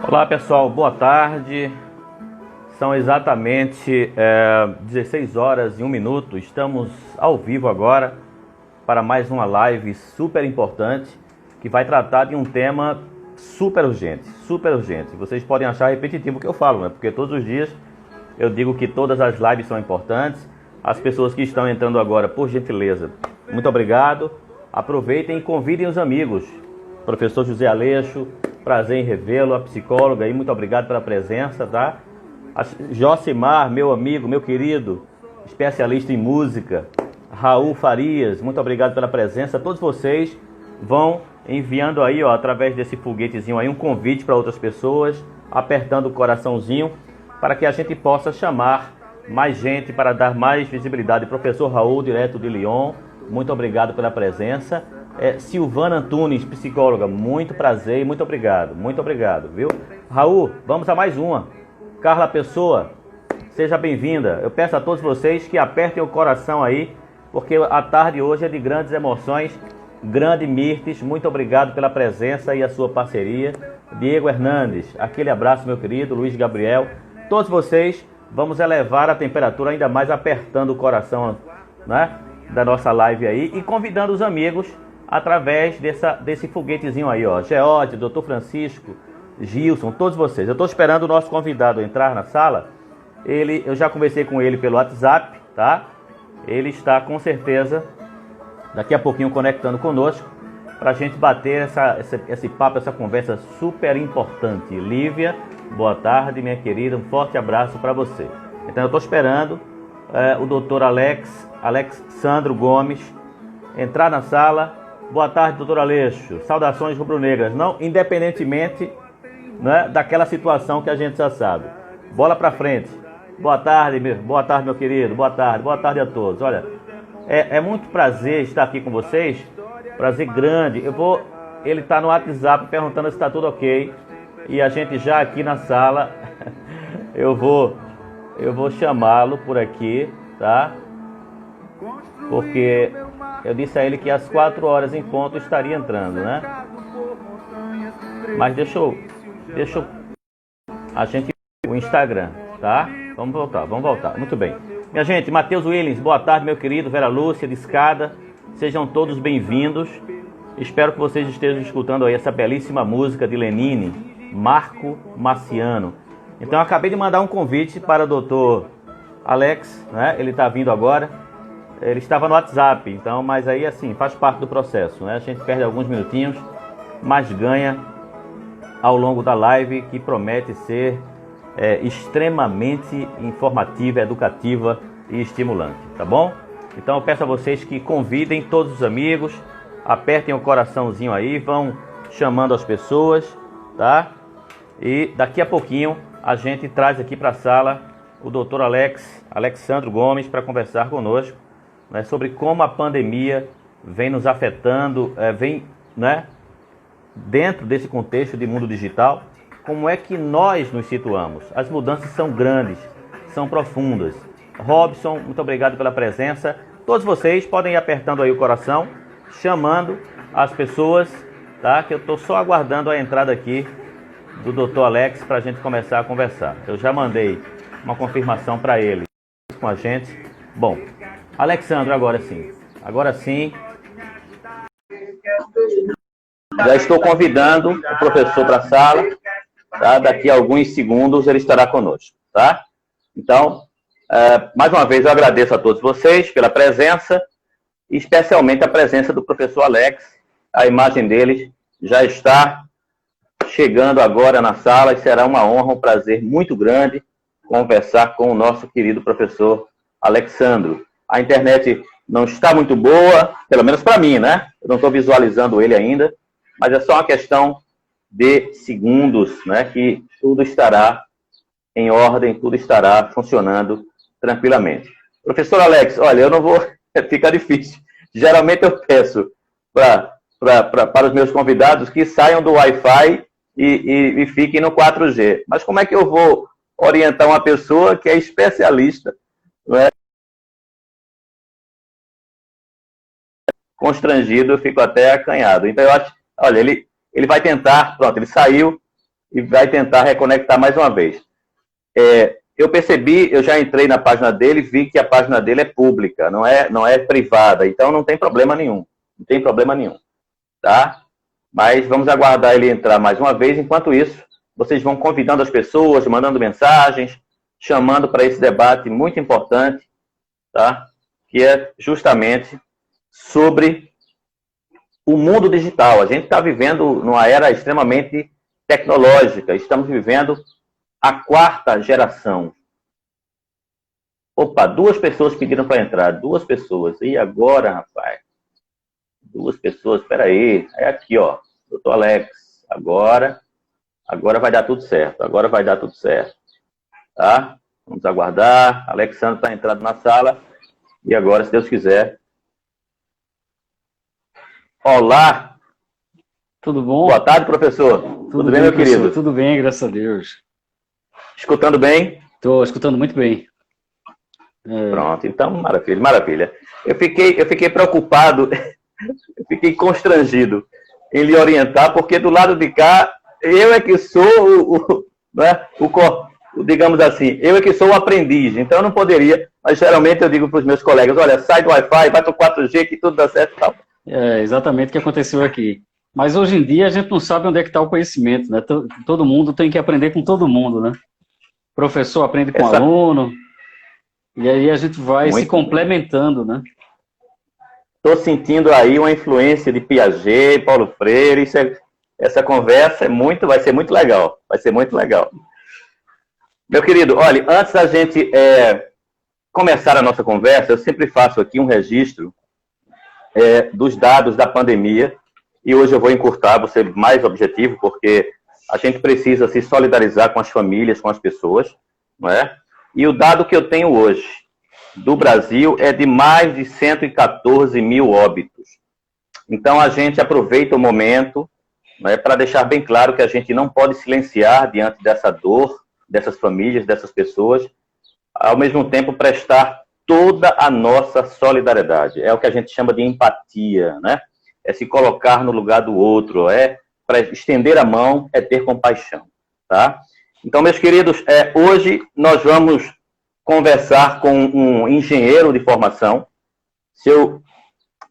Olá pessoal, boa tarde. São exatamente 16 horas e 1 minuto. Estamos ao vivo agora para mais uma live super importante que vai tratar de um tema super urgente, super urgente. Vocês podem achar repetitivo o que eu falo, né? Porque todos os dias eu digo que todas as lives são importantes. As pessoas que estão entrando agora, por gentileza, muito obrigado. Aproveitem e convidem os amigos. Professor José Aleixo, prazer em revê-lo, a psicóloga aí, muito obrigado pela presença, tá? Josimar, meu amigo, meu querido, especialista em música. Raul Farias, muito obrigado pela presença. Todos vocês vão enviando aí, ó, através desse foguetezinho aí, um convite para outras pessoas, apertando o coraçãozinho, para que a gente possa chamar mais gente, para dar mais visibilidade. Professor Raul, direto de Lyon, muito obrigado pela presença. Silvana Antunes, psicóloga, muito prazer e muito obrigado, viu? Raul, vamos a mais uma. Carla Pessoa, seja bem-vinda. Eu peço a todos vocês que apertem o coração aí, porque a tarde hoje é de grandes emoções. Grande Mirtes, muito obrigado pela presença e a sua parceria. Diego Hernandes, aquele abraço, meu querido. Luiz Gabriel, todos vocês, vamos elevar a temperatura ainda mais, apertando o coração, né, da nossa live aí e convidando os amigos através desse foguetezinho aí, ó. Geode, Dr. Francisco, Gilson, todos vocês. Eu estou esperando o nosso convidado entrar na sala. Eu já conversei com ele pelo WhatsApp, tá? Ele está com certeza daqui a pouquinho conectando conosco para a gente bater esse papo, essa conversa super importante. Lívia, boa tarde, minha querida, um forte abraço para você. Então eu estou esperando o doutor Alexandro Gomes entrar na sala. Boa tarde, doutor Aleixo. Saudações rubro-negras, não, independentemente, né, daquela situação que a gente já sabe. Bola para frente. Boa tarde, meu querido. Boa tarde a todos. Olha, é muito prazer estar aqui com vocês. Prazer grande. Ele está no WhatsApp perguntando se está tudo ok. E a gente já aqui na sala, eu vou chamá-lo por aqui, tá? Porque eu disse a ele que às 4 horas em ponto estaria entrando, né? Mas deixa a gente o Instagram, tá? Vamos voltar. Muito bem. Minha gente, Matheus Williams, boa tarde, meu querido. Vera Lúcia, de Escada. Sejam todos bem-vindos. Espero que vocês estejam escutando aí essa belíssima música de Lenine, Marco Marciano. Então eu acabei de mandar um convite para o doutor Alex, né? Ele está vindo agora. Ele estava no WhatsApp, então, mas aí assim, faz parte do processo, né? A gente perde alguns minutinhos, mas ganha ao longo da live, que promete ser extremamente informativa, educativa e estimulante, tá bom? Então eu peço a vocês que convidem todos os amigos, apertem o coraçãozinho aí, vão chamando as pessoas, tá? E daqui a pouquinho a gente traz aqui para a sala o doutor Alexandro Gomes para conversar conosco, né, sobre como a pandemia vem nos afetando, né, dentro desse contexto de mundo digital, como é que nós nos situamos. As mudanças são grandes, são profundas. Robson, muito obrigado pela presença. Todos vocês podem ir apertando aí o coração, chamando as pessoas, tá? Que eu estou só aguardando a entrada aqui do Dr. Alex para a gente começar a conversar. Eu já mandei uma confirmação para ele com a gente. Bom, Alexandre, agora sim. Já estou convidando o professor para a sala, tá? Daqui a alguns segundos ele estará conosco, tá? Então, mais uma vez eu agradeço a todos vocês pela presença, especialmente a presença do professor Alex. A imagem dele já está chegando agora na sala e será uma honra, um prazer muito grande conversar com o nosso querido professor Alexandro. A internet não está muito boa, pelo menos para mim, né? Eu não estou visualizando ele ainda, mas é só uma questão de segundos, né? Que tudo estará em ordem, tudo estará funcionando tranquilamente. Professor Alex, olha, eu não vou... Fica difícil. Geralmente eu peço para os meus convidados que saiam do Wi-Fi e fiquem no 4G. Mas como é que eu vou orientar uma pessoa que é especialista, não é? Constrangido, eu fico até acanhado. Então, eu acho Olha, ele vai tentar, pronto, ele saiu e vai tentar reconectar mais uma vez. Eu percebi, eu já entrei na página dele e vi que a página dele é pública, não é privada, então não tem problema nenhum. Não tem problema nenhum, tá? Mas vamos aguardar ele entrar mais uma vez. Enquanto isso, vocês vão convidando as pessoas, mandando mensagens, chamando para esse debate muito importante, tá? Que é justamente sobre o mundo digital. A gente está vivendo numa era extremamente tecnológica, estamos vivendo a quarta geração. Opa, 2 pessoas pediram para entrar, 2 pessoas. E agora, rapaz? 2 pessoas, espera aí. É aqui, ó, doutor Alex. Agora vai dar tudo certo, agora vai dar tudo certo. Tá? Vamos aguardar. Alexandre está entrando na sala. E agora, se Deus quiser. Olá. Tudo bom? Boa tarde, professor. Tudo bem, meu professor? querido? Tudo bem, graças a Deus. Escutando bem? Estou escutando muito bem. Pronto, então, maravilha, maravilha. Eu fiquei preocupado, eu fiquei constrangido em lhe orientar, porque do lado de cá, eu é que sou né, digamos assim, eu é que sou o aprendiz, então eu não poderia, mas geralmente eu digo para os meus colegas, olha, sai do Wi-Fi, vai para o 4G, que tudo dá certo e tal. É exatamente o que aconteceu aqui. Mas hoje em dia a gente não sabe onde é que está o conhecimento, né? Todo mundo tem que aprender com todo mundo, né? O professor aprende com o aluno, e aí a gente vai se complementando, né? Estou sentindo aí uma influência de Piaget, Paulo Freire, essa conversa vai ser muito legal, vai ser muito legal. Meu querido, olha, antes da gente começar a nossa conversa, eu sempre faço aqui um registro dos dados da pandemia, e hoje eu vou encurtar, vou ser mais objetivo, porque a gente precisa se solidarizar com as famílias, com as pessoas, não é? E o dado que eu tenho hoje do Brasil é de mais de 114 mil óbitos. Então a gente aproveita o momento, né, para deixar bem claro que a gente não pode silenciar diante dessa dor, dessas famílias, dessas pessoas, ao mesmo tempo prestar toda a nossa solidariedade. É o que a gente chama de empatia, né? É se colocar no lugar do outro, para estender a mão, é ter compaixão, tá? Então, meus queridos, hoje nós vamos conversar com um engenheiro de formação. Se eu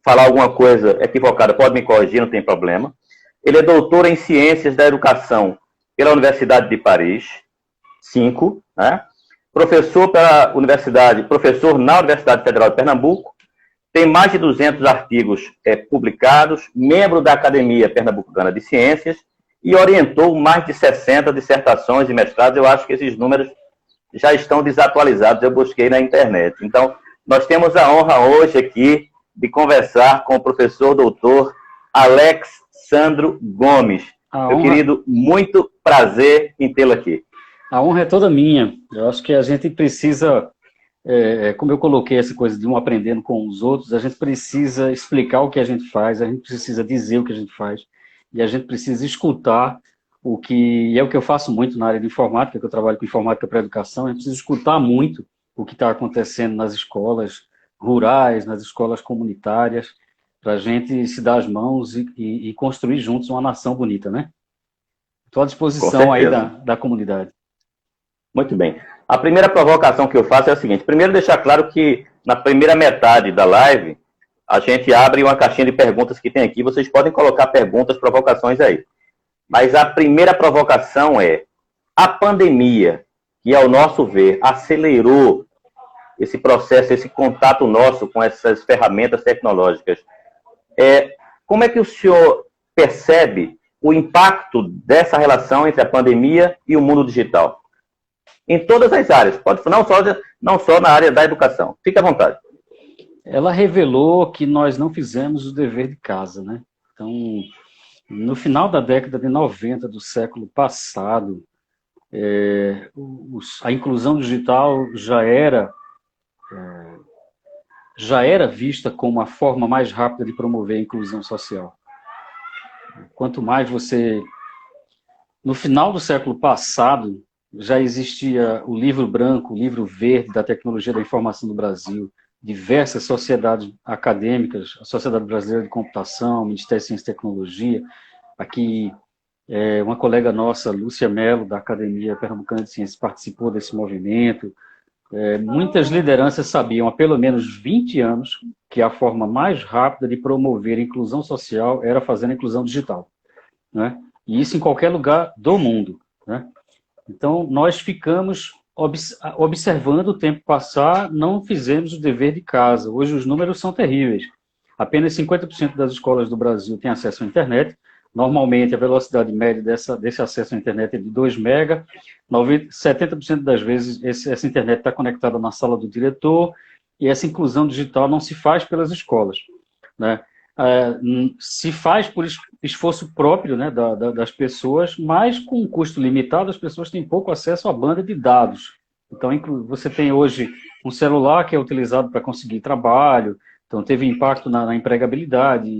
falar alguma coisa equivocada, pode me corrigir, não tem problema. Ele é doutor em Ciências da Educação pela Universidade de Paris, 5, né? Professor na Universidade Federal de Pernambuco, tem mais de 200 artigos publicados, membro da Academia Pernambucana de Ciências e orientou mais de 60 dissertações e mestrados. Eu acho que esses números já estão desatualizados, eu busquei na internet. Então, nós temos a honra hoje aqui de conversar com o professor doutor Alex Sandro Gomes. Meu querido, muito prazer em tê-lo aqui. A honra é toda minha. Eu acho que a gente precisa, como eu coloquei essa coisa de um aprendendo com os outros, a gente precisa explicar o que a gente faz, a gente precisa dizer o que a gente faz, e a gente precisa escutar e é o que eu faço muito na área de informática, que eu trabalho com informática para a educação, a gente precisa escutar muito o que está acontecendo nas escolas rurais, nas escolas comunitárias, para a gente se dar as mãos e construir juntos uma nação bonita, né? Estou à disposição aí da comunidade. Muito bem. A primeira provocação que eu faço é a seguinte. Primeiro, deixar claro que na primeira metade da live, a gente abre uma caixinha de perguntas que tem aqui. Vocês podem colocar perguntas, provocações aí. Mas a primeira provocação é a pandemia, que, ao nosso ver, acelerou esse processo, esse contato nosso com essas ferramentas tecnológicas. Como é que o senhor percebe o impacto dessa relação entre a pandemia e o mundo digital? Em todas as áreas, não só na área da educação. Fique à vontade. Ela revelou que nós não fizemos o dever de casa, né? Então, no final da década de 90 do século passado, a inclusão digital já era vista como a forma mais rápida de promover a inclusão social. Quanto mais você... No final do século passado, já existia o livro branco, o livro verde da tecnologia da informação do Brasil, diversas sociedades acadêmicas, a Sociedade Brasileira de Computação, o Ministério de Ciência e Tecnologia, Aqui, uma colega nossa, Lúcia Mello, da Academia Pernambucana de Ciências, participou desse movimento. Muitas lideranças sabiam há pelo menos 20 anos que a forma mais rápida de promover a inclusão social era fazendo a inclusão digital, né? E isso em qualquer lugar do mundo, né? Então, nós ficamos observando o tempo passar, não fizemos o dever de casa. Hoje os números são terríveis. Apenas 50% das escolas do Brasil têm acesso à internet. Normalmente, a velocidade média desse acesso à internet é de 2 mega. 70% das vezes, essa internet está conectada na sala do diretor, e essa inclusão digital não se faz pelas escolas, né? Se faz por esforço próprio, né, das pessoas, mas com um custo limitado, as pessoas têm pouco acesso à banda de dados. Então, você tem hoje um celular que é utilizado para conseguir trabalho, então teve impacto na empregabilidade,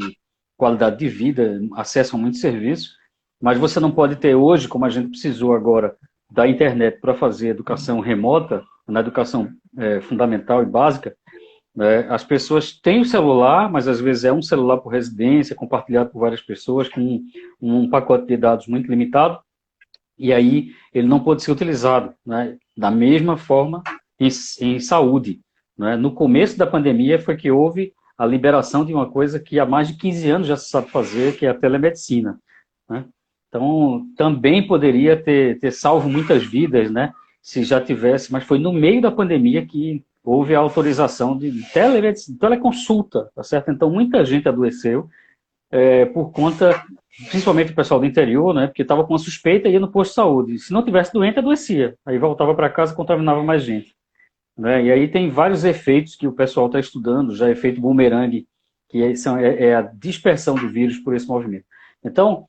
qualidade de vida, acesso a muitos serviços, mas você não pode ter hoje, como a gente precisou agora, da internet para fazer educação remota, na educação fundamental e básica. As pessoas têm o celular, mas às vezes é um celular por residência, compartilhado por várias pessoas, com um pacote de dados muito limitado, e aí ele não pode ser utilizado, né? Da mesma forma em saúde, né? No começo da pandemia foi que houve a liberação de uma coisa que há mais de 15 anos já se sabe fazer, que é a telemedicina, né? Então, também poderia ter salvo muitas vidas, né? Se já tivesse, mas foi no meio da pandemia que houve a autorização de teleconsulta, tá certo? Então, muita gente adoeceu por conta, principalmente o pessoal do interior, né? Porque estava com uma suspeita e ia no posto de saúde. Se não tivesse doente, adoecia. Aí voltava para casa e contaminava mais gente, né? E aí tem vários efeitos que o pessoal está estudando, já efeito bumerangue, que é a dispersão do vírus por esse movimento. Então,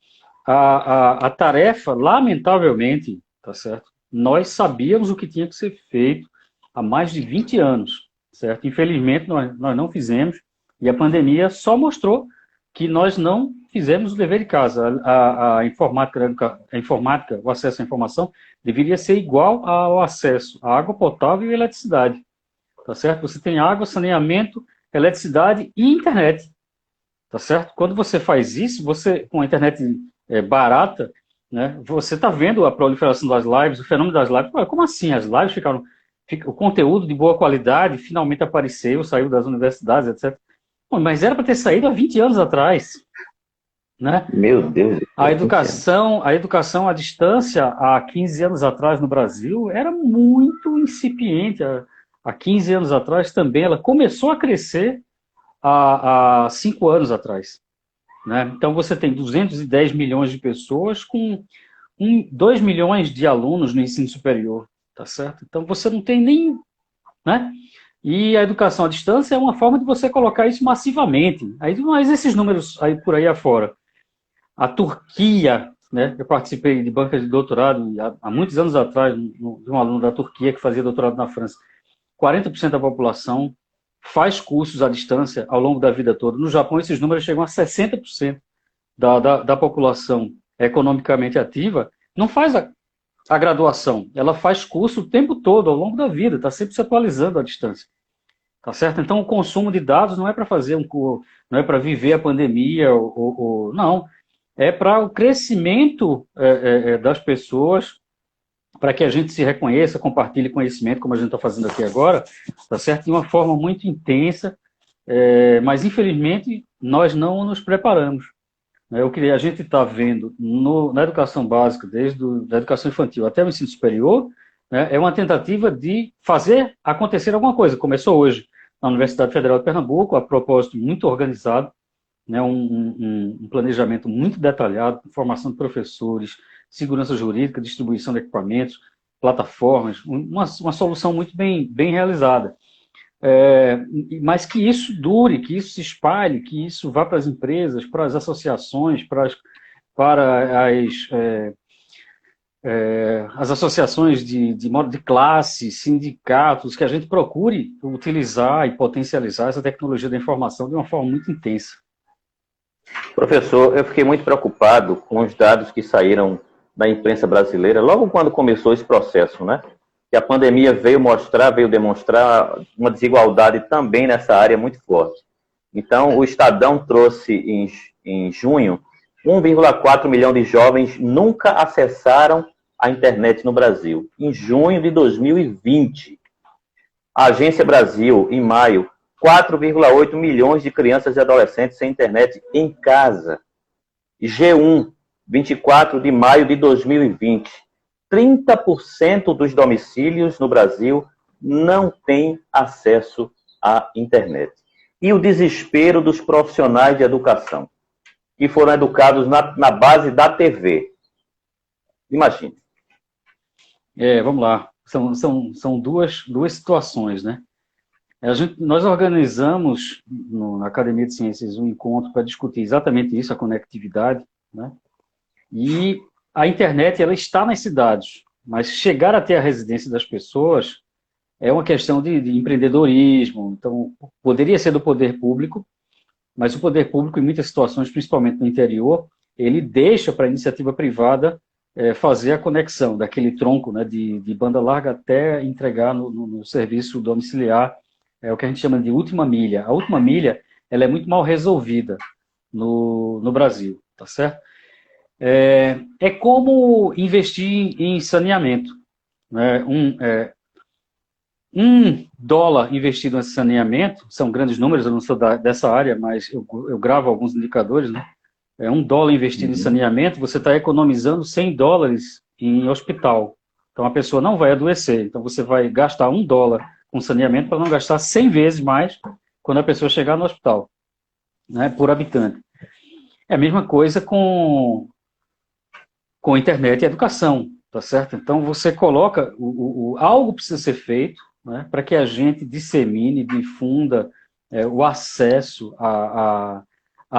a tarefa, lamentavelmente, tá certo? Nós sabíamos o que tinha que ser feito há mais de 20 anos, certo? Infelizmente, nós não fizemos, e a pandemia só mostrou que nós não fizemos o dever de casa. A informática, o acesso à informação, deveria ser igual ao acesso à água potável e eletricidade, tá certo? Você tem água, saneamento, eletricidade e internet, tá certo? Quando você faz isso, você, com a internet barata, né, você está vendo a proliferação das lives, o fenômeno das lives. Como assim? As lives o conteúdo de boa qualidade finalmente apareceu, saiu das universidades, etc. Bom, mas era para ter saído há 20 anos atrás, né? Meu Deus. A educação à distância, há 15 anos atrás no Brasil, era muito incipiente. Há 15 anos atrás também, ela começou a crescer há 5 anos atrás, né? Então, você tem 210 milhões de pessoas com 2 milhões de alunos no ensino superior, tá certo? Então, você não tem nem, né? E a educação à distância é uma forma de você colocar isso massivamente. Mas esses números aí por aí afora. A Turquia, né? Eu participei de banca de doutorado há muitos anos atrás, de um aluno da Turquia que fazia doutorado na França. 40% da população faz cursos à distância ao longo da vida toda. No Japão, esses números chegam a 60% da população economicamente ativa não faz a graduação, ela faz curso o tempo todo, ao longo da vida, está sempre se atualizando à distância. Tá certo? Então, o consumo de dados não é para fazer não é para viver a pandemia, não. É para o crescimento das pessoas, para que a gente se reconheça, compartilhe conhecimento, como a gente está fazendo aqui agora, tá certo? De uma forma muito intensa, mas, infelizmente, nós não nos preparamos. O que a gente está vendo na educação básica, desde a educação infantil até o ensino superior, né, é uma tentativa de fazer acontecer alguma coisa. Começou hoje na Universidade Federal de Pernambuco, a propósito muito organizado, né, um planejamento muito detalhado, formação de professores, segurança jurídica, distribuição de equipamentos, plataformas, uma solução muito bem realizada. Mas que isso dure, que isso se espalhe, que isso vá para as empresas, para as associações, para as associações de modo de classe, sindicatos, que a gente procure utilizar e potencializar essa tecnologia da informação de uma forma muito intensa. Professor, eu fiquei muito preocupado com os dados que saíram da imprensa brasileira, logo quando começou esse processo, né? Que a pandemia veio demonstrar uma desigualdade também nessa área muito forte. Então, o Estadão trouxe em junho 1,4 milhão de jovens nunca acessaram a internet no Brasil. Em junho de 2020, a Agência Brasil, em maio, 4,8 milhões de crianças e adolescentes sem internet em casa. G1, 24 de maio de 2020, 30% dos domicílios no Brasil não têm acesso à internet. E o desespero dos profissionais de educação, que foram educados na base da TV. Imagine. Vamos lá. São duas situações, né? Nós organizamos na Academia de Ciências um encontro para discutir exatamente isso, a conectividade, né? E a internet, ela está nas cidades, mas chegar até a residência das pessoas é uma questão de empreendedorismo. Então, poderia ser do poder público, mas o poder público, em muitas situações, principalmente no interior, ele deixa para a iniciativa privada fazer a conexão daquele tronco, né, de banda larga até entregar no serviço domiciliar, é o que a gente chama de última milha. A última milha, ela é muito mal resolvida no Brasil, tá certo? É como investir em saneamento, né? $1 investido em saneamento, são grandes números, eu não sou dessa área, mas eu gravo alguns indicadores, né? $1 investido em saneamento, você está economizando $100 em hospital. Então a pessoa não vai adoecer. Então você vai gastar $1 com saneamento para não gastar 100 vezes mais quando a pessoa chegar no hospital, né, por habitante. É a mesma coisa com internet e educação, tá certo? Então você coloca, algo precisa ser feito, né, para que a gente dissemine, difunda o acesso à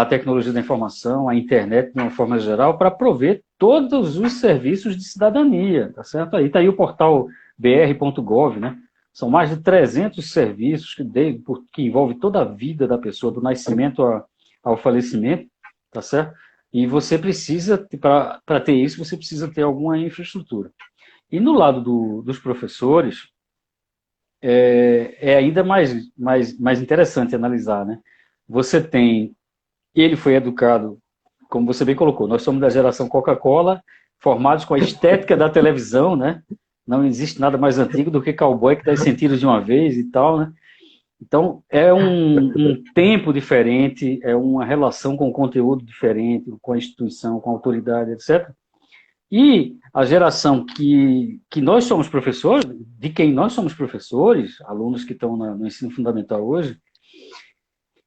tecnologia da informação, à internet de uma forma geral, para prover todos os serviços de cidadania, tá certo? Aí está aí o portal br.gov, né? São mais de 300 serviços que envolvem toda a vida da pessoa, do nascimento ao falecimento, tá certo? E você precisa, para ter isso, você precisa ter alguma infraestrutura. E no lado dos professores, é ainda mais interessante analisar, né? Ele foi educado, como você bem colocou, nós somos da geração Coca-Cola, formados com a estética da televisão, né? Não existe nada mais antigo do que cowboy que dá os sentidos de uma vez e tal, né? Então, é um tempo diferente, é uma relação com o conteúdo diferente, com a instituição, com a autoridade, etc. E a geração que nós somos professores, de quem nós somos professores, alunos que estão no ensino fundamental hoje,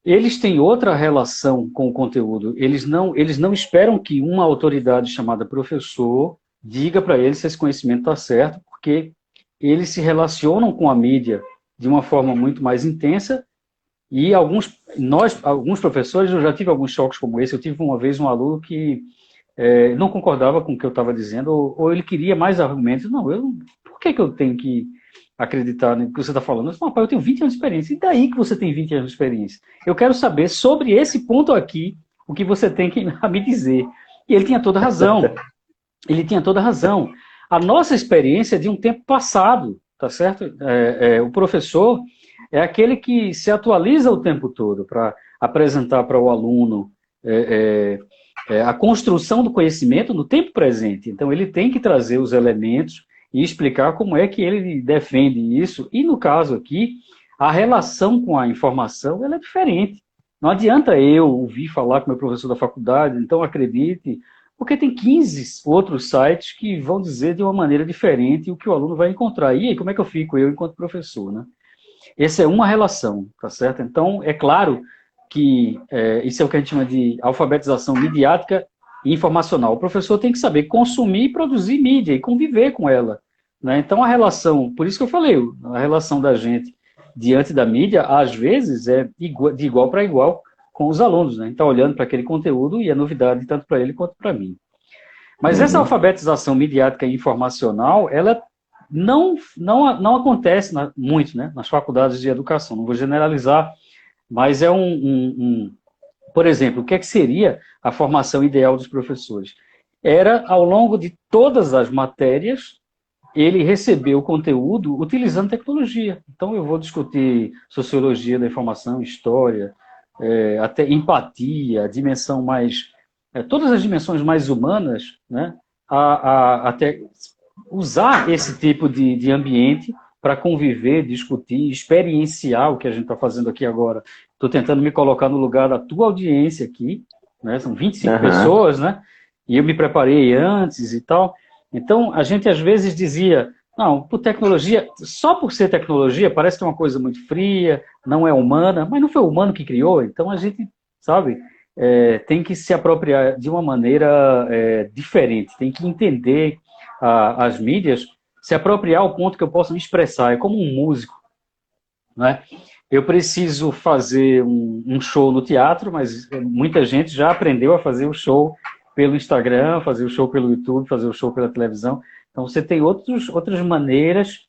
eles têm outra relação com o conteúdo. Eles não esperam que uma autoridade chamada professor diga para eles se esse conhecimento está certo, porque eles se relacionam com a mídia de uma forma muito mais intensa, e alguns professores, eu já tive alguns choques como esse. Eu tive uma vez um aluno que não concordava com o que eu estava dizendo, ou ele queria mais argumentos. Não, por que eu tenho que acreditar no que você está falando? Eu disse, pai, eu tenho 20 anos de experiência. E daí que você tem 20 anos de experiência? Eu quero saber sobre esse ponto aqui, o que você tem a me dizer. E ele tinha toda razão. Ele tinha toda razão. A nossa experiência é de um tempo passado, tá certo? O professor é aquele que se atualiza o tempo todo para apresentar para o aluno a construção do conhecimento no tempo presente. Então, ele tem que trazer os elementos e explicar como é que ele defende isso. E, no caso aqui, a relação com a informação ela é diferente. Não adianta eu ouvir falar com o meu professor da faculdade, então acredite, porque tem 15 outros sites que vão dizer de uma maneira diferente o que o aluno vai encontrar. E aí, como é que eu fico, eu enquanto professor, né? Essa é uma relação, tá certo? Então, é claro que isso é o que a gente chama de alfabetização midiática e informacional. O professor tem que saber consumir e produzir mídia e conviver com ela, né? Então, a relação, por isso que eu falei, a relação da gente diante da mídia, às vezes, é de igual para igual com os alunos, né? Então, olhando para aquele conteúdo e é novidade tanto para ele quanto para mim. Mas essa alfabetização midiática e informacional, ela não acontece muito, né, nas faculdades de educação. Não vou generalizar, mas por exemplo, o que seria a formação ideal dos professores? Era, ao longo de todas as matérias, ele receber o conteúdo utilizando tecnologia. Então, eu vou discutir sociologia da informação, história, até empatia, a dimensão mais todas as dimensões mais humanas, né, até usar esse tipo de ambiente para conviver, discutir, experienciar o que a gente está fazendo aqui agora. Estou tentando me colocar no lugar da tua audiência aqui, né, são 25 pessoas, né, e eu me preparei antes e tal. Então, a gente às vezes dizia, não, por tecnologia, só por ser tecnologia, parece que é uma coisa muito fria, não é humana, mas não foi o humano que criou, então a gente, sabe, tem que se apropriar de uma maneira diferente, tem que entender as mídias, se apropriar ao ponto que eu possa me expressar, é como um músico, né? Eu preciso fazer um show no teatro, mas muita gente já aprendeu a fazer o show pelo Instagram, fazer o show pelo YouTube, fazer o show pela televisão. Então, você tem outras maneiras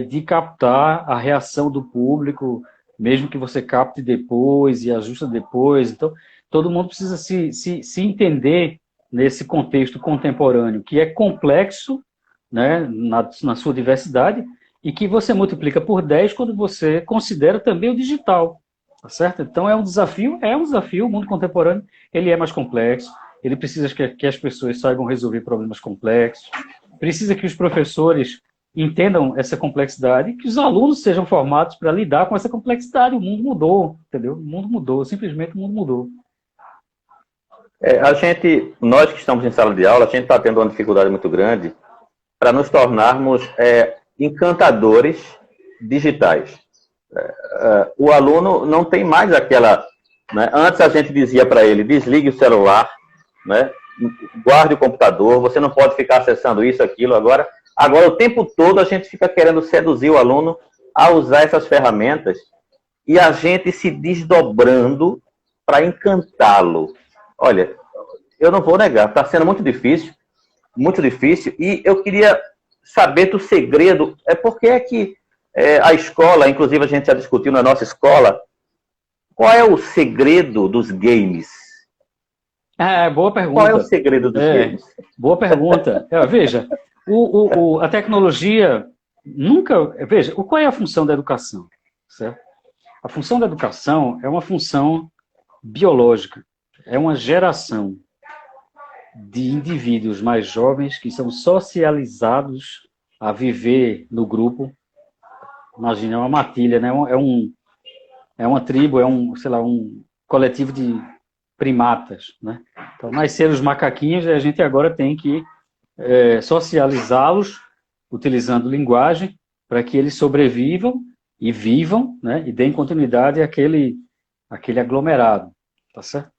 de captar a reação do público, mesmo que você capte depois e ajuste depois. Então, todo mundo precisa se entender nesse contexto contemporâneo, que é complexo, né, na sua diversidade, e que você multiplica por 10 quando você considera também o digital, tá certo? Então, é um desafio, o mundo contemporâneo, ele é mais complexo, ele precisa que as pessoas saibam resolver problemas complexos, precisa que os professores entendam essa complexidade, que os alunos sejam formados para lidar com essa complexidade. O mundo mudou, entendeu? O mundo mudou, simplesmente o mundo mudou. Nós que estamos em sala de aula, a gente está tendo uma dificuldade muito grande para nos tornarmos encantadores digitais. O aluno não tem mais aquela... Né? Antes a gente dizia para ele, desligue o celular, né? Guarde o computador, você não pode ficar acessando isso, aquilo. Agora o tempo todo a gente fica querendo seduzir o aluno a usar essas ferramentas e a gente se desdobrando para encantá-lo. Olha, eu não vou negar, está sendo muito difícil, e eu queria saber do segredo, por que é que a escola, inclusive a gente já discutiu na nossa escola, qual é o segredo dos games? Boa pergunta. Qual é o segredo dos games? Boa pergunta. Veja, a tecnologia nunca... Veja, qual é a função da educação? Certo? A função da educação é uma função biológica, é uma geração de indivíduos mais jovens que são socializados a viver no grupo. Imagina, é uma matilha, né? É uma tribo, sei lá, um coletivo de primatas, né? Então, nasceram os macaquinhos e a gente agora tem que socializá-los utilizando linguagem para que eles sobrevivam e vivam, né? E deem continuidade àquele aglomerado, tá certo?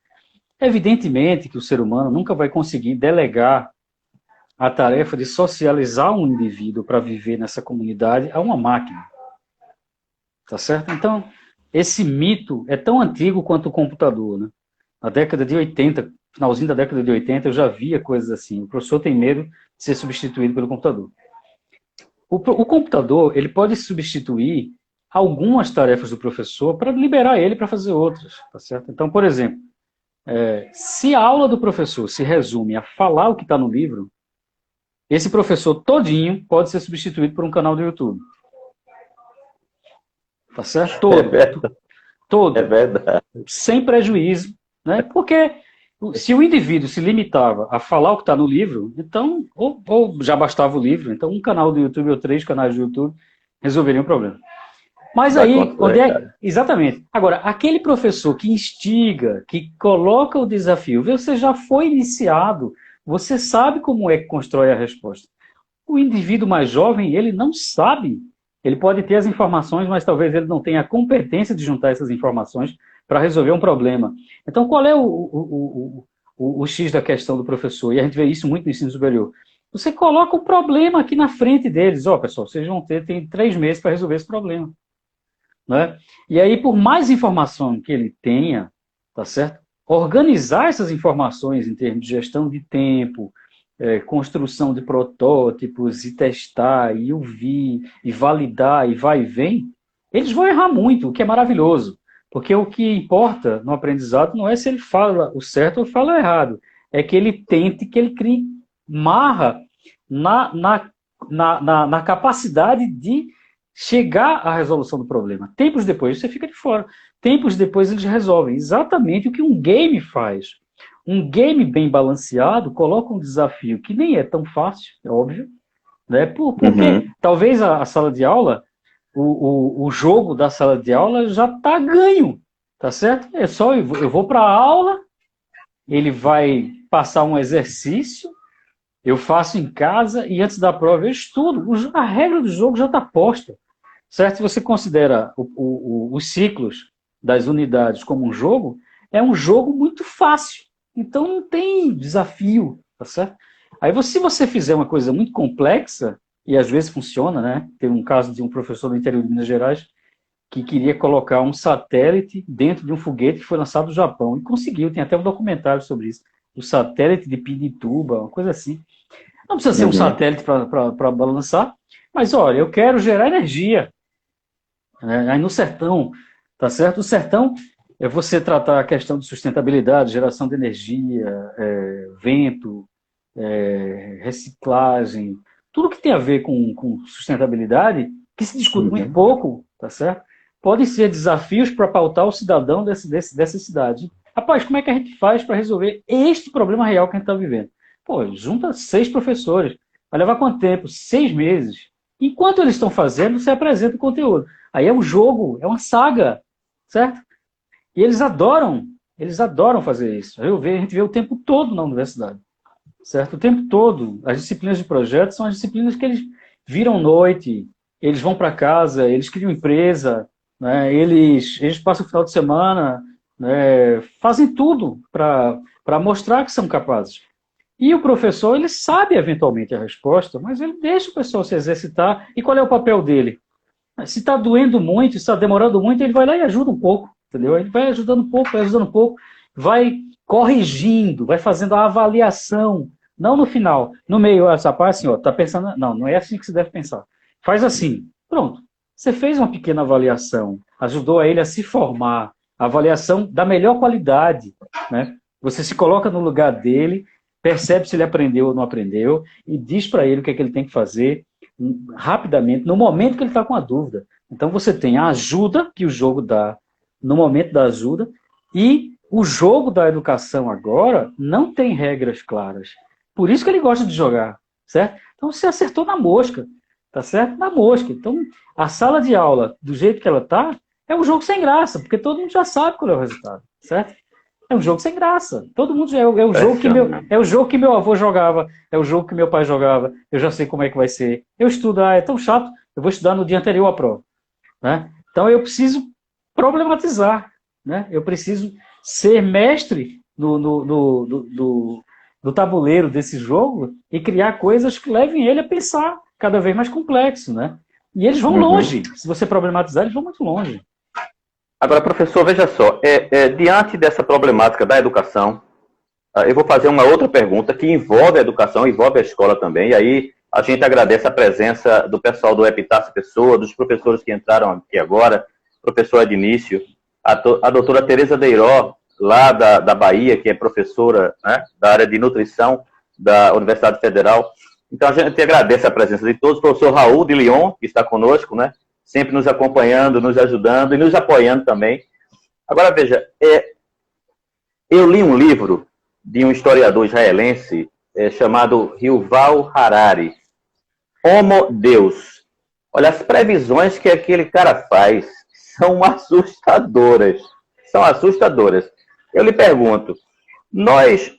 Evidentemente que o ser humano nunca vai conseguir delegar a tarefa de socializar um indivíduo para viver nessa comunidade a uma máquina, tá certo? Então, esse mito é tão antigo quanto o computador, né? Na década de 80, finalzinho da década de 80, eu já via coisas assim. O professor tem medo de ser substituído pelo computador. O computador, ele pode substituir algumas tarefas do professor para liberar ele para fazer outras, tá certo? Então, por exemplo, se a aula do professor se resume a falar o que está no livro, esse professor todinho pode ser substituído por um canal do YouTube. Tá certo? Todo. É verdade. Sem prejuízo, né? Porque se o indivíduo se limitava a falar o que está no livro, então, ou já bastava o livro, então um canal do YouTube ou 3 canais do YouTube resolveriam o problema. Mas aí, exatamente. Agora, aquele professor que instiga, que coloca o desafio, você já foi iniciado, você sabe como é que constrói a resposta. O indivíduo mais jovem, ele não sabe. Ele pode ter as informações, mas talvez ele não tenha a competência de juntar essas informações para resolver um problema. Então, qual é o X da questão do professor? E a gente vê isso muito no ensino superior. Você coloca o problema aqui na frente deles. Pessoal, vocês vão tem 3 meses para resolver esse problema. Né? E aí, por mais informação que ele tenha, tá certo? Organizar essas informações em termos de gestão de tempo, construção de protótipos, e testar, e ouvir, e validar, e vai e vem, eles vão errar muito, o que é maravilhoso. Porque o que importa no aprendizado não é se ele fala o certo ou fala o errado, é que ele tente, que ele crie marra na capacidade de chegar à resolução do problema. Tempos depois, você fica de fora. Tempos depois, eles resolvem exatamente o que um game faz. Um game bem balanceado coloca um desafio que nem é tão fácil, é óbvio, né? Porque talvez a sala de aula, o jogo da sala de aula já está ganho, tá certo? É só eu vou para a aula, ele vai passar um exercício, eu faço em casa e antes da prova eu estudo. A regra do jogo já está posta, certo? Se você considera os ciclos das unidades como um jogo, é um jogo muito fácil. Então não tem desafio, tá certo? Aí se você fizer uma coisa muito complexa, e às vezes funciona, né? Teve um caso de um professor do interior de Minas Gerais que queria colocar um satélite dentro de um foguete que foi lançado no Japão. E conseguiu, tem até um documentário sobre isso. O satélite de Pinituba, uma coisa assim. Não precisa ser um satélite para balançar, mas olha, eu quero gerar energia. Aí no sertão, tá certo? O sertão é você tratar a questão de sustentabilidade, geração de energia, vento, reciclagem, tudo que tem a ver com sustentabilidade, que se discute muito pouco, tá certo? Podem ser desafios para pautar o cidadão dessa cidade. Rapaz, como é que a gente faz para resolver este problema real que a gente está vivendo? Pô, junta 6 professores. Vai levar quanto tempo? 6 meses. Enquanto eles estão fazendo, você apresenta o conteúdo. Aí é um jogo, é uma saga, certo? E eles adoram fazer isso. A gente vê o tempo todo na universidade, certo? O tempo todo. As disciplinas de projeto são as disciplinas que eles viram noite, eles vão para casa, eles criam empresa, né? Eles passam o final de semana, né? Fazem tudo para mostrar que são capazes. E o professor, ele sabe eventualmente a resposta, mas ele deixa o pessoal se exercitar. E qual é o papel dele? Se está doendo muito, se está demorando muito, ele vai lá e ajuda um pouco, entendeu? Ele vai ajudando um pouco, vai corrigindo, vai fazendo a avaliação, não no final, no meio, essa parte assim, ó, tá pensando, não é assim que se deve pensar. Faz assim, pronto. Você fez uma pequena avaliação, ajudou a ele a se formar, a avaliação da melhor qualidade, né? Você se coloca no lugar dele, percebe se ele aprendeu ou não aprendeu e diz para ele o que é que ele tem que fazer rapidamente, no momento que ele está com a dúvida. Então você tem a ajuda que o jogo dá no momento da ajuda e o jogo da educação agora não tem regras claras. Por isso que ele gosta de jogar, certo? Então você acertou na mosca, tá certo? Na mosca. Então a sala de aula, do jeito que ela está, é um jogo sem graça, porque todo mundo já sabe qual é o resultado, certo? É um jogo sem graça. Todo mundo é o jogo que meu avô jogava, é o jogo que meu pai jogava. Eu já sei como é que vai ser. Eu estudo, é tão chato. Eu vou estudar no dia anterior à prova, né? Então eu preciso problematizar, né? Eu preciso ser mestre do tabuleiro desse jogo e criar coisas que levem ele a pensar cada vez mais complexo, né? E eles vão longe. Se você problematizar, eles vão muito longe. Agora, professor, veja só, diante dessa problemática da educação, eu vou fazer uma outra pergunta que envolve a educação, envolve a escola também, e aí a gente agradece a presença do pessoal do Epitácio Pessoa, dos professores que entraram aqui agora, professor Ednício, a doutora Tereza Deiró, lá da Bahia, que é professora, né, da área de nutrição da Universidade Federal. Então a gente agradece a presença de todos, o professor Raul de Lyon, que está conosco, né, sempre nos acompanhando, nos ajudando e nos apoiando também. Agora, veja, eu li um livro de um historiador israelense chamado Yuval Harari, Homo Deus. Olha, as previsões que aquele cara faz são assustadoras. São assustadoras. Eu lhe pergunto, nós,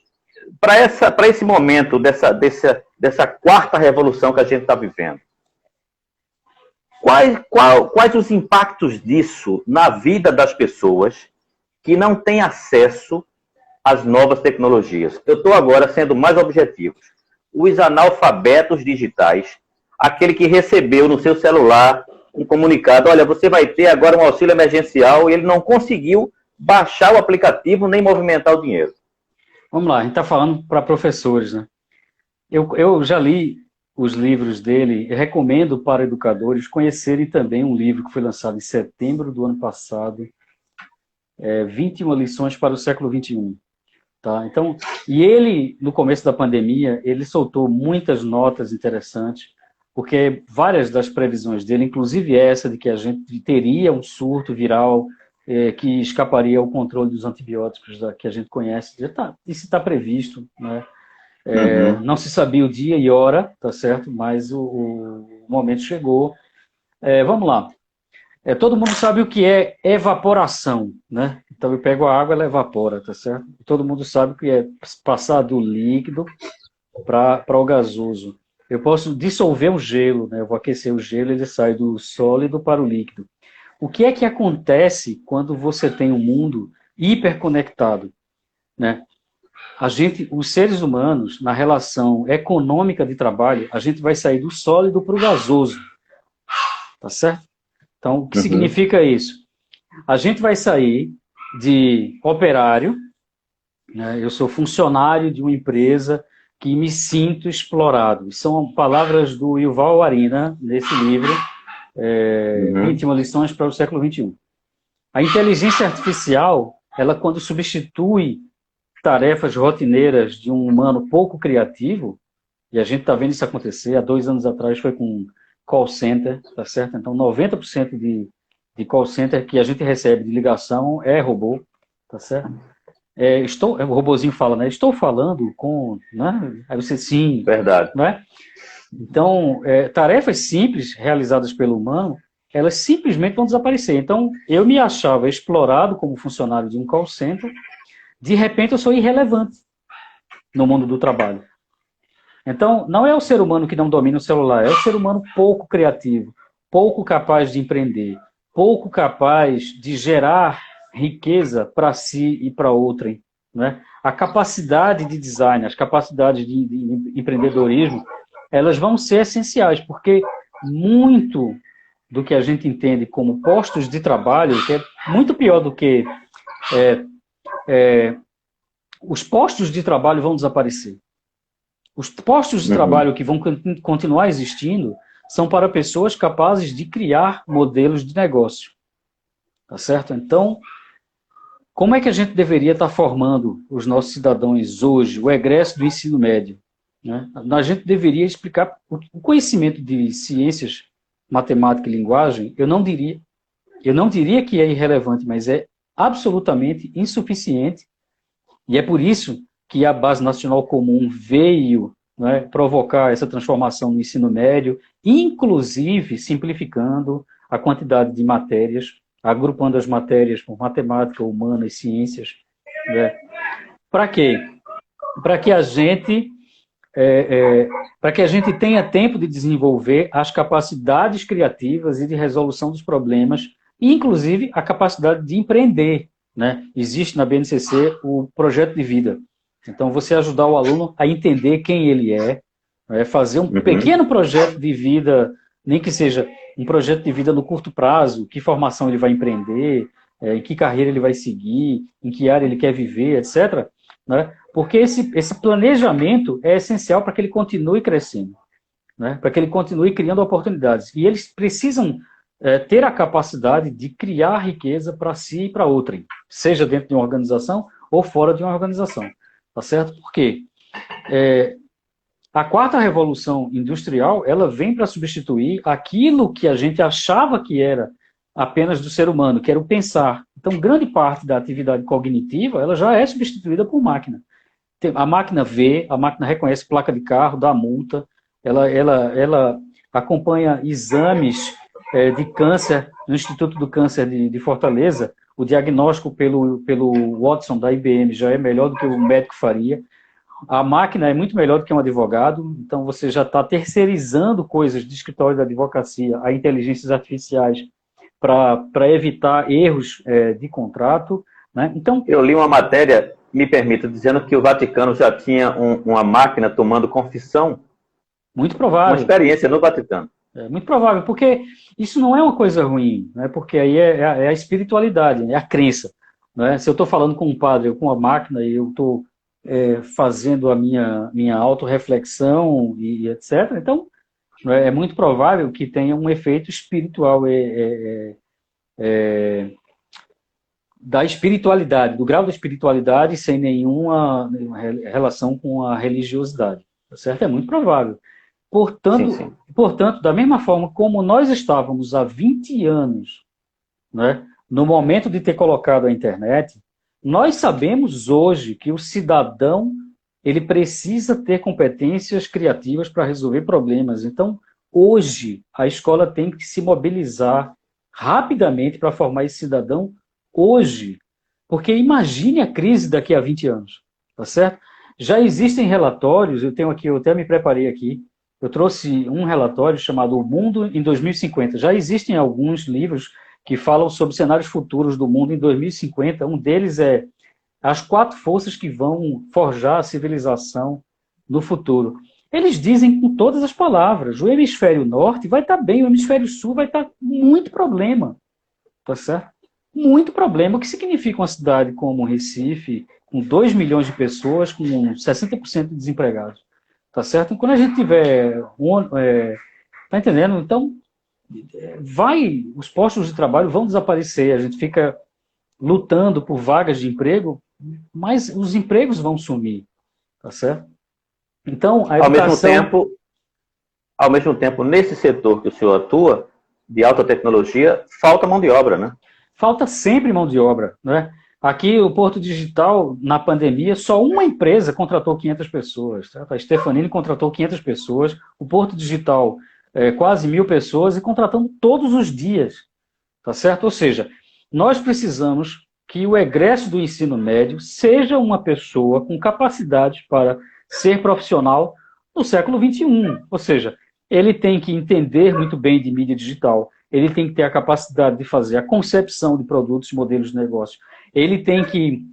para esse momento dessa quarta revolução que a gente está vivendo, quais os impactos disso na vida das pessoas que não têm acesso às novas tecnologias? Eu estou agora sendo mais objetivo. Os analfabetos digitais, aquele que recebeu no seu celular um comunicado, olha, você vai ter agora um auxílio emergencial, e ele não conseguiu baixar o aplicativo nem movimentar o dinheiro. Vamos lá, a gente está falando para professores, né? Eu já li os livros dele, eu recomendo para educadores conhecerem também um livro que foi lançado em setembro do ano passado, 21 lições para o século XXI. Tá? Então, e ele, no começo da pandemia, ele soltou muitas notas interessantes, porque várias das previsões dele, inclusive essa de que a gente teria um surto viral que escaparia ao controle dos antibióticos que a gente conhece. Isso está previsto, né? Não se sabia o dia e hora, tá certo? Mas o momento chegou. Vamos lá. Todo mundo sabe o que é evaporação, né? Então eu pego a água, ela evapora, tá certo? Todo mundo sabe o que é passar do líquido para o gasoso. Eu posso dissolver o gelo, né? Eu vou aquecer o gelo, ele sai do sólido para o líquido. O que é que acontece quando você tem um mundo hiperconectado, né? Os seres humanos, na relação econômica de trabalho, a gente vai sair do sólido para o gasoso, tá certo? Então, o que significa isso? A gente vai sair de operário, né? Eu sou funcionário de uma empresa que me sinto explorado. São palavras do Yuval Harari, nesse livro, 21 lições para o século XXI. A inteligência artificial, ela quando substitui tarefas rotineiras de um humano pouco criativo, e a gente está vendo isso acontecer, há 2 anos atrás foi com call center, tá certo? Então, 90% de call center que a gente recebe de ligação é robô, tá certo? O robozinho fala, né? Estou falando com... Né? Aí você, sim. Verdade. Né? Então, tarefas simples realizadas pelo humano, elas simplesmente vão desaparecer. Então, eu me achava explorado como funcionário de um call center, de repente eu sou irrelevante no mundo do trabalho. Então, não é o ser humano que não domina o celular, é o ser humano pouco criativo, pouco capaz de empreender, pouco capaz de gerar riqueza para si e para outrem, né? A capacidade de design, as capacidades de empreendedorismo, elas vão ser essenciais, porque muito do que a gente entende como postos de trabalho, que é muito pior do que os postos de trabalho vão desaparecer. Os postos de trabalho que vão continuar existindo são para pessoas capazes de criar modelos de negócio. Tá certo? Então, como é que a gente deveria estar formando os nossos cidadãos hoje, o egresso do ensino médio? Né? A gente deveria explicar o conhecimento de ciências, matemática e linguagem, eu não diria que é irrelevante, mas é absolutamente insuficiente, e é por isso que a Base Nacional Comum veio, né, provocar essa transformação no ensino médio, inclusive simplificando a quantidade de matérias, agrupando as matérias por matemática, humana e ciências. Né? Para quê? Para que a gente tenha tempo de desenvolver as capacidades criativas e de resolução dos problemas, inclusive a capacidade de empreender. Né? Existe na BNCC o projeto de vida. Então, você ajudar o aluno a entender quem ele é, fazer um pequeno projeto de vida, nem que seja um projeto de vida no curto prazo, que formação ele vai empreender, em que carreira ele vai seguir, em que área ele quer viver, etc. Né? Porque esse planejamento é essencial para que ele continue crescendo, né? Para que ele continue criando oportunidades. E eles precisam ter a capacidade de criar riqueza para si e para outrem, seja dentro de uma organização ou fora de uma organização. Tá certo? Por quê? A quarta revolução industrial, ela vem para substituir aquilo que a gente achava que era apenas do ser humano, que era o pensar. Então, grande parte da atividade cognitiva, ela já é substituída por máquina. A máquina vê, a máquina reconhece placa de carro, dá multa, ela acompanha exames de câncer no Instituto do Câncer de Fortaleza. O diagnóstico pelo Watson da IBM já é melhor do que o médico faria. A máquina é muito melhor do que um advogado, então você já está terceirizando coisas de escritório da advocacia a inteligências artificiais para evitar erros de contrato. Né? Então, eu li uma matéria, me permita, dizendo que o Vaticano já tinha uma máquina tomando confissão. Muito provável. Uma experiência no Vaticano. É muito provável, porque isso não é uma coisa ruim, né? Porque aí é a espiritualidade, é a crença. Né? Se eu estou falando com um padre ou com uma máquina e eu estou fazendo a minha autorreflexão e etc., então é muito provável que tenha um efeito espiritual da espiritualidade, do grau da espiritualidade sem nenhuma relação com a religiosidade. Certo? É muito provável. Portanto, da mesma forma como nós estávamos há 20 anos, né, no momento de ter colocado a internet, nós sabemos hoje que o cidadão ele precisa ter competências criativas para resolver problemas. Então, hoje, a escola tem que se mobilizar rapidamente para formar esse cidadão hoje. Porque imagine a crise daqui a 20 anos, tá certo? Já existem relatórios, eu tenho aqui, eu até me preparei aqui, eu trouxe um relatório chamado O Mundo em 2050. Já existem alguns livros que falam sobre cenários futuros do mundo em 2050. Um deles é as 4 forças que vão forjar a civilização no futuro. Eles dizem com todas as palavras, o hemisfério norte vai estar bem, o hemisfério sul vai estar com muito problema, tá certo? Muito problema. O que significa uma cidade como Recife, com 2 milhões de pessoas, com 60% de desempregados, tá certo? E quando a gente tiver, tá entendendo? Então, os postos de trabalho vão desaparecer, a gente fica lutando por vagas de emprego, mas os empregos vão sumir, tá certo? Então, a educação... Ao mesmo tempo, nesse setor que o senhor atua, de alta tecnologia, falta mão de obra, né? Falta sempre mão de obra, né? Aqui, o Porto Digital, na pandemia, só uma empresa contratou 500 pessoas. Tá? A Stefanini contratou 500 pessoas, o Porto Digital, quase 1.000 pessoas, e contratando todos os dias, tá certo? Ou seja, nós precisamos que o egresso do ensino médio seja uma pessoa com capacidade para ser profissional no século XXI. Ou seja, ele tem que entender muito bem de mídia digital, ele tem que ter a capacidade de fazer a concepção de produtos e modelos de negócio, ele tem que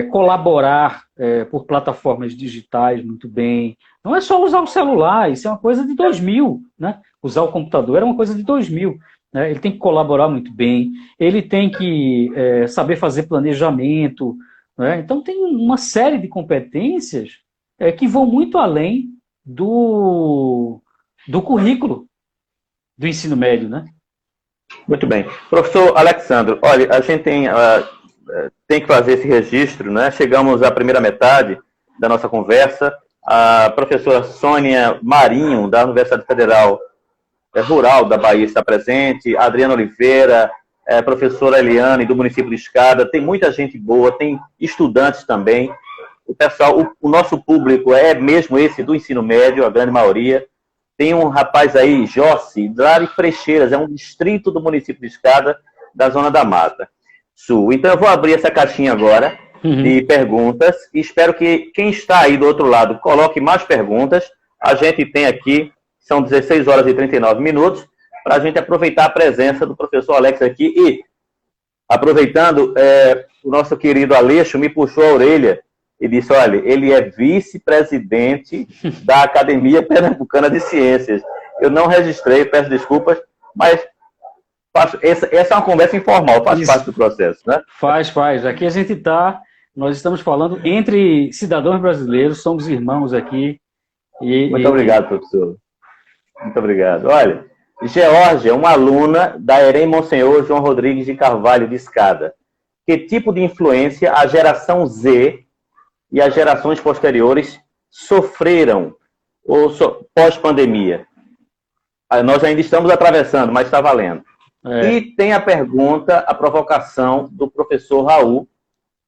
colaborar por plataformas digitais muito bem. Não é só usar o celular, isso é uma coisa de 2000, né? Usar o computador era uma coisa de 2000. Né? Ele tem que colaborar muito bem, ele tem que saber fazer planejamento. Né? Então, tem uma série de competências que vão muito além do currículo do ensino médio, né? Muito bem. Professor Alexandro, olha, a gente tem que fazer esse registro, né? Chegamos à primeira metade da nossa conversa. A professora Sônia Marinho, da Universidade Federal Rural da Bahia, está presente. A Adriana Oliveira, a professora Eliane, do município de Escada. Tem muita gente boa, tem estudantes também. O pessoal, o nosso público é mesmo esse do ensino médio, a grande maioria. Tem um rapaz aí, Jossi, lá de Frecheiras, é um distrito do município de Escada, da Zona da Mata Sul. Então eu vou abrir essa caixinha agora de perguntas e espero que quem está aí do outro lado coloque mais perguntas. A gente tem aqui, são 16 horas e 39 minutos, para a gente aproveitar a presença do professor Alex aqui e, aproveitando, o nosso querido Aleixo me puxou a orelha e disse, olha, ele é vice-presidente da Academia Pernambucana de Ciências. Eu não registrei, peço desculpas, mas essa é uma conversa informal, faz parte do processo, né? Faz. Aqui nós estamos falando entre cidadãos brasileiros, somos irmãos aqui. Muito obrigado, professor. Muito obrigado. Olha, Geórgia, uma aluna da EREM Monsenhor João Rodrigues de Carvalho de Escada. Que tipo de influência a geração Z e as gerações posteriores sofreram pós-pandemia? Nós ainda estamos atravessando, mas está valendo. E tem a pergunta, a provocação do professor Raul.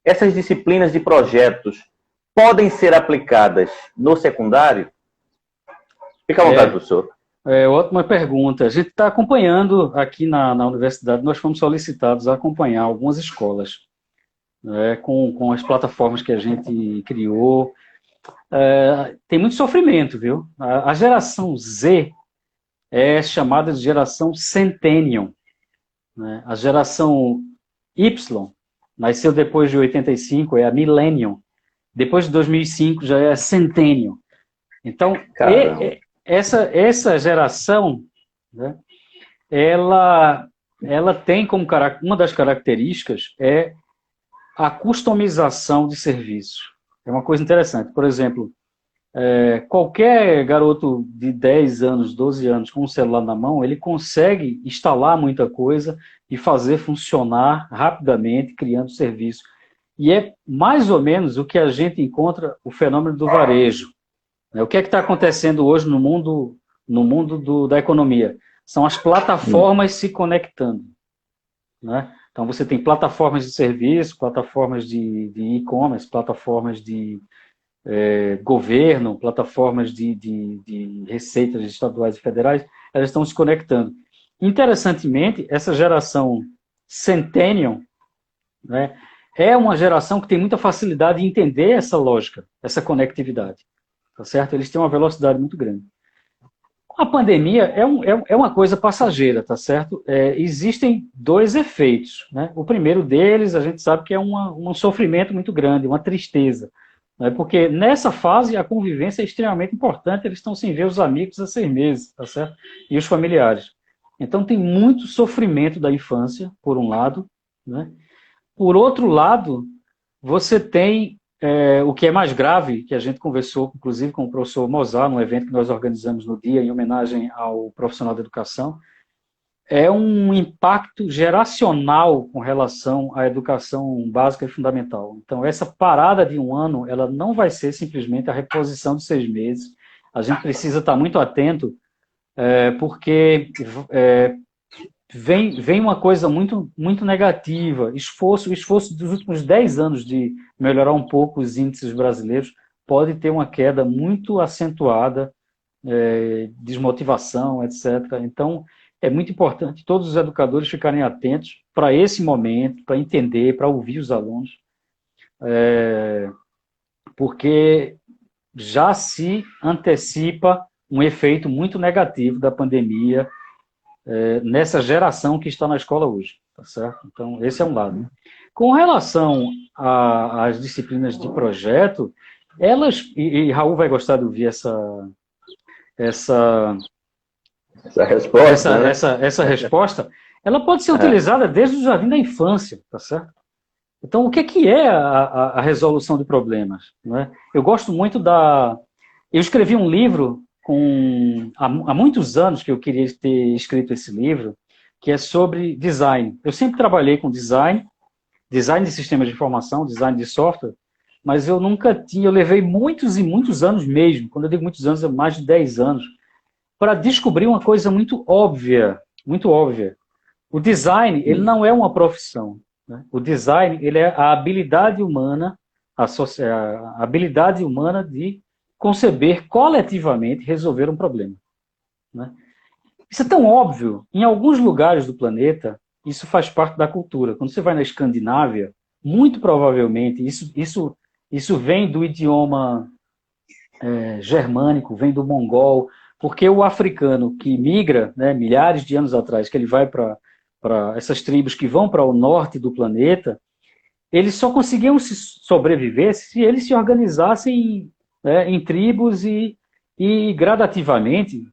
Essas disciplinas de projetos podem ser aplicadas no secundário? Fica à vontade, professor. Ótima pergunta. A gente está acompanhando aqui na universidade, nós fomos solicitados a acompanhar algumas escolas, né, com as plataformas que a gente criou. Tem muito sofrimento, viu? A geração Z é chamada de geração Centennial. Né? A geração Y nasceu depois de 85, é a Millennium. Depois de 2005 já é a Centennial. Então, essa geração, né, ela tem como uma das características é a customização de serviço. É uma coisa interessante. Por exemplo, qualquer garoto de 10 anos, 12 anos com um celular na mão, ele consegue instalar muita coisa e fazer funcionar rapidamente, criando serviço. E é mais ou menos o que a gente encontra o fenômeno do varejo. O que é que está acontecendo hoje no mundo da economia? São as plataformas se conectando. Né? Então, você tem plataformas de serviço, plataformas de e-commerce, plataformas de governo, plataformas de receitas estaduais e federais, elas estão se conectando. Interessantemente, essa geração Centennial, né, é uma geração que tem muita facilidade em entender essa lógica, essa conectividade, tá certo? Eles têm uma velocidade muito grande. A pandemia é uma coisa passageira, tá certo? Existem dois efeitos, né? O primeiro deles, a gente sabe que é um sofrimento muito grande, uma tristeza, né? Porque nessa fase a convivência é extremamente importante, eles estão sem ver os amigos há 6 meses, tá certo? E os familiares. Então tem muito sofrimento da infância, por um lado, né? Por outro lado, você tem o que é mais grave, que a gente conversou, inclusive, com o professor Mozart, num evento que nós organizamos no dia, em homenagem ao profissional da educação, é um impacto geracional com relação à educação básica e fundamental. Então, essa parada de 1 ano, ela não vai ser simplesmente a reposição de 6 meses. A gente precisa estar muito atento, porque vem uma coisa muito, muito negativa, o esforço dos últimos 10 anos de melhorar um pouco os índices brasileiros pode ter uma queda muito acentuada, desmotivação, etc. Então, é muito importante todos os educadores ficarem atentos para esse momento, para entender, para ouvir os alunos, porque já se antecipa um efeito muito negativo da pandemia nessa geração que está na escola hoje, tá certo? Então, esse é um lado. Com relação às disciplinas de projeto, elas, e Raul vai gostar de ouvir essa resposta, né? essa resposta, ela pode ser utilizada desde o jardim da infância, tá certo? Então, o que é a resolução de problemas? Né? Eu gosto muito Eu escrevi um livro há muitos anos que eu queria ter escrito esse livro, que é sobre design. Eu sempre trabalhei com design de sistemas de informação, design de software, mas eu levei muitos e muitos anos mesmo, quando eu digo muitos anos, é mais de 10 anos, para descobrir uma coisa muito óbvia, muito óbvia. O design, ele não é uma profissão, né? O design, ele é a habilidade humana, a habilidade humana de conceber coletivamente, resolver um problema, né? Isso é tão óbvio. Em alguns lugares do planeta, isso faz parte da cultura. Quando você vai na Escandinávia, muito provavelmente, isso vem do idioma germânico, vem do mongol, porque o africano que migra, né, milhares de anos atrás, que ele vai para essas tribos que vão para o norte do planeta, eles só conseguiam sobreviver se eles se organizassem em tribos e gradativamente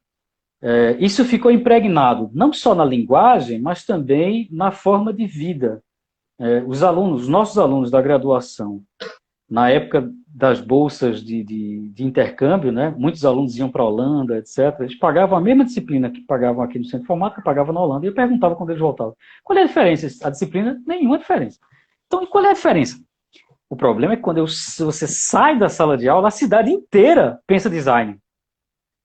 isso ficou impregnado, não só na linguagem, mas também na forma de vida. Os nossos alunos da graduação, na época das bolsas de intercâmbio, né, muitos alunos iam para a Holanda, etc. Eles pagavam a mesma disciplina que pagavam aqui no Centro de Informática, pagavam na Holanda, e eu perguntava quando eles voltavam, qual é a diferença? A disciplina? Nenhuma diferença. Então, qual é a diferença? O problema é que quando você sai da sala de aula, a cidade inteira pensa design.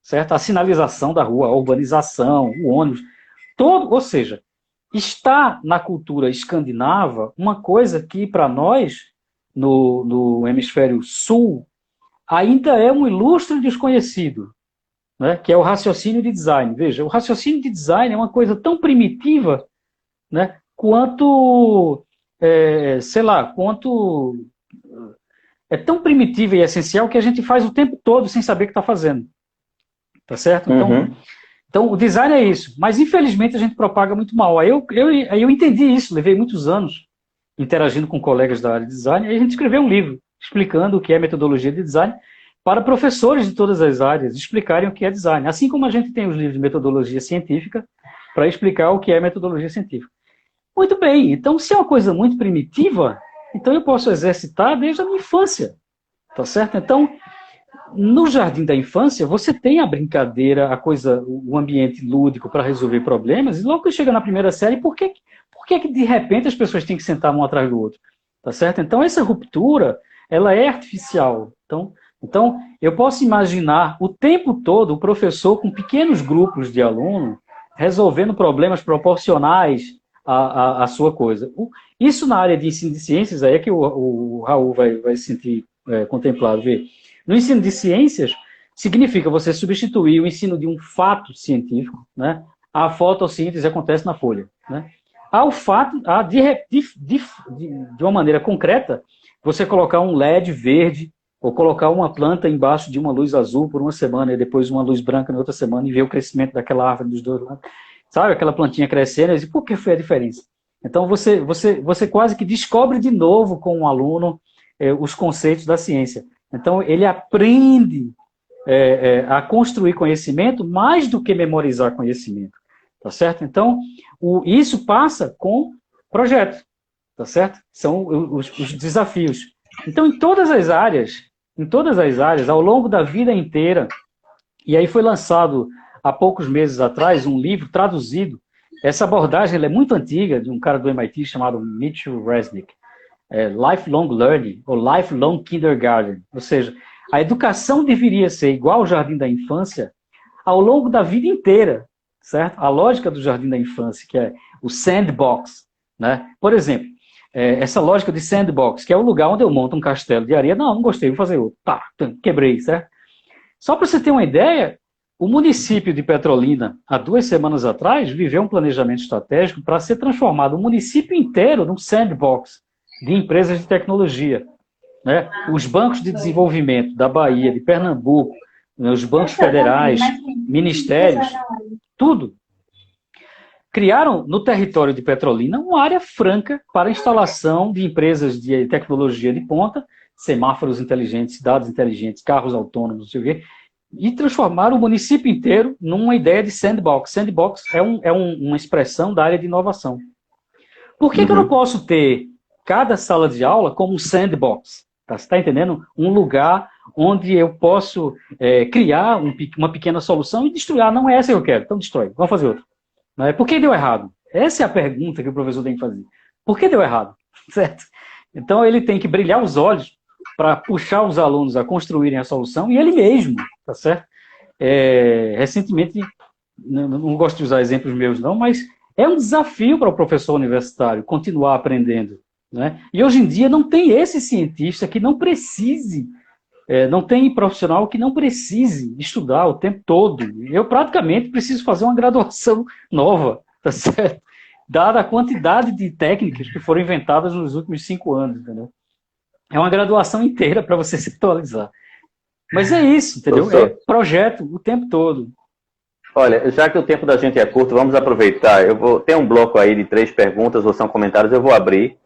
Certo? A sinalização da rua, a urbanização, o ônibus, ou seja, está na cultura escandinava uma coisa que para nós, no hemisfério sul, ainda é um ilustre desconhecido, né? Que é o raciocínio de design. Veja, o raciocínio de design é uma coisa tão primitiva, né? Quanto é tão primitiva e essencial que a gente faz o tempo todo sem saber o que está fazendo. Tá certo? Então, o design é isso. Mas, infelizmente, a gente propaga muito mal. Aí eu entendi isso, levei muitos anos interagindo com colegas da área de design, e a gente escreveu um livro explicando o que é metodologia de design para professores de todas as áreas explicarem o que é design. Assim como a gente tem os livros de metodologia científica para explicar o que é metodologia científica. Muito bem, então se é uma coisa muito primitiva, então eu posso exercitar desde a minha infância, tá certo? Então, no jardim da infância, você tem a brincadeira, o ambiente lúdico para resolver problemas, e logo que chega na primeira série, por que de repente as pessoas têm que sentar um atrás do outro? Tá certo? Então, essa ruptura, ela é artificial. Então, eu posso imaginar o tempo todo o professor com pequenos grupos de alunos resolvendo problemas proporcionais a sua coisa. Isso na área de ensino de ciências, aí é que o Raul vai se sentir contemplado. Vê. No ensino de ciências, significa você substituir o ensino de um fato científico, né? A fotossíntese acontece na folha, né? Ao fato, de uma maneira concreta, você colocar um LED verde ou colocar uma planta embaixo de uma luz azul por uma semana e depois uma luz branca na outra semana e ver o crescimento daquela árvore dos dois lados. Sabe, aquela plantinha crescendo, e diz, por que foi a diferença? Então, você quase que descobre de novo com o aluno os conceitos da ciência. Então, ele aprende a construir conhecimento mais do que memorizar conhecimento. Tá certo? Então, isso passa com projetos. Tá certo? São os desafios. Então, em todas as áreas, ao longo da vida inteira, e aí foi lançado há poucos meses atrás um livro traduzido. Essa abordagem ela é muito antiga, de um cara do MIT chamado Mitchell Resnick, Lifelong Learning, ou Lifelong Kindergarten. Ou seja, a educação deveria ser igual ao jardim da infância ao longo da vida inteira, certo? A lógica do jardim da infância, que é o sandbox, né? Por exemplo, essa lógica de sandbox, que é o lugar onde eu monto um castelo de areia, não gostei, vou fazer outro. Tá, quebrei, certo? Só para você ter uma ideia, o município de Petrolina, há 2 semanas atrás, viveu um planejamento estratégico para ser transformado o município inteiro num sandbox de empresas de tecnologia. Né? Os bancos de desenvolvimento da Bahia, de Pernambuco, né, os bancos federais, ministérios, tudo, criaram no território de Petrolina uma área franca para a instalação de empresas de tecnologia de ponta, semáforos inteligentes, cidades inteligentes, carros autônomos, não sei o quê, e transformaram o município inteiro numa ideia de sandbox. Sandbox é uma expressão da área de inovação. Por que, que eu não posso ter cada sala de aula como um sandbox? Tá? Você está entendendo? Um lugar onde eu posso criar uma pequena solução e destruir. Ah, não é essa que eu quero, então destrói. Vamos fazer outra. Por que deu errado? Essa é a pergunta que o professor tem que fazer. Por que deu errado? Certo? Então ele tem que brilhar os olhos para puxar os alunos a construírem a solução e ele mesmo, tá certo? Recentemente, não gosto de usar exemplos meus não, mas é um desafio para o professor universitário continuar aprendendo, né? E hoje em dia não tem esse cientista que não precise, não tem profissional que não precise estudar o tempo todo. Eu praticamente preciso fazer uma graduação nova, tá certo? Dada a quantidade de técnicas que foram inventadas nos últimos 5 anos, entendeu? É uma graduação inteira para você se atualizar. Mas é isso, entendeu? É projeto o tempo todo. Olha, já que o tempo da gente é curto, vamos aproveitar. Eu vou ter um bloco aí de 3 perguntas ou são comentários, eu vou abrir.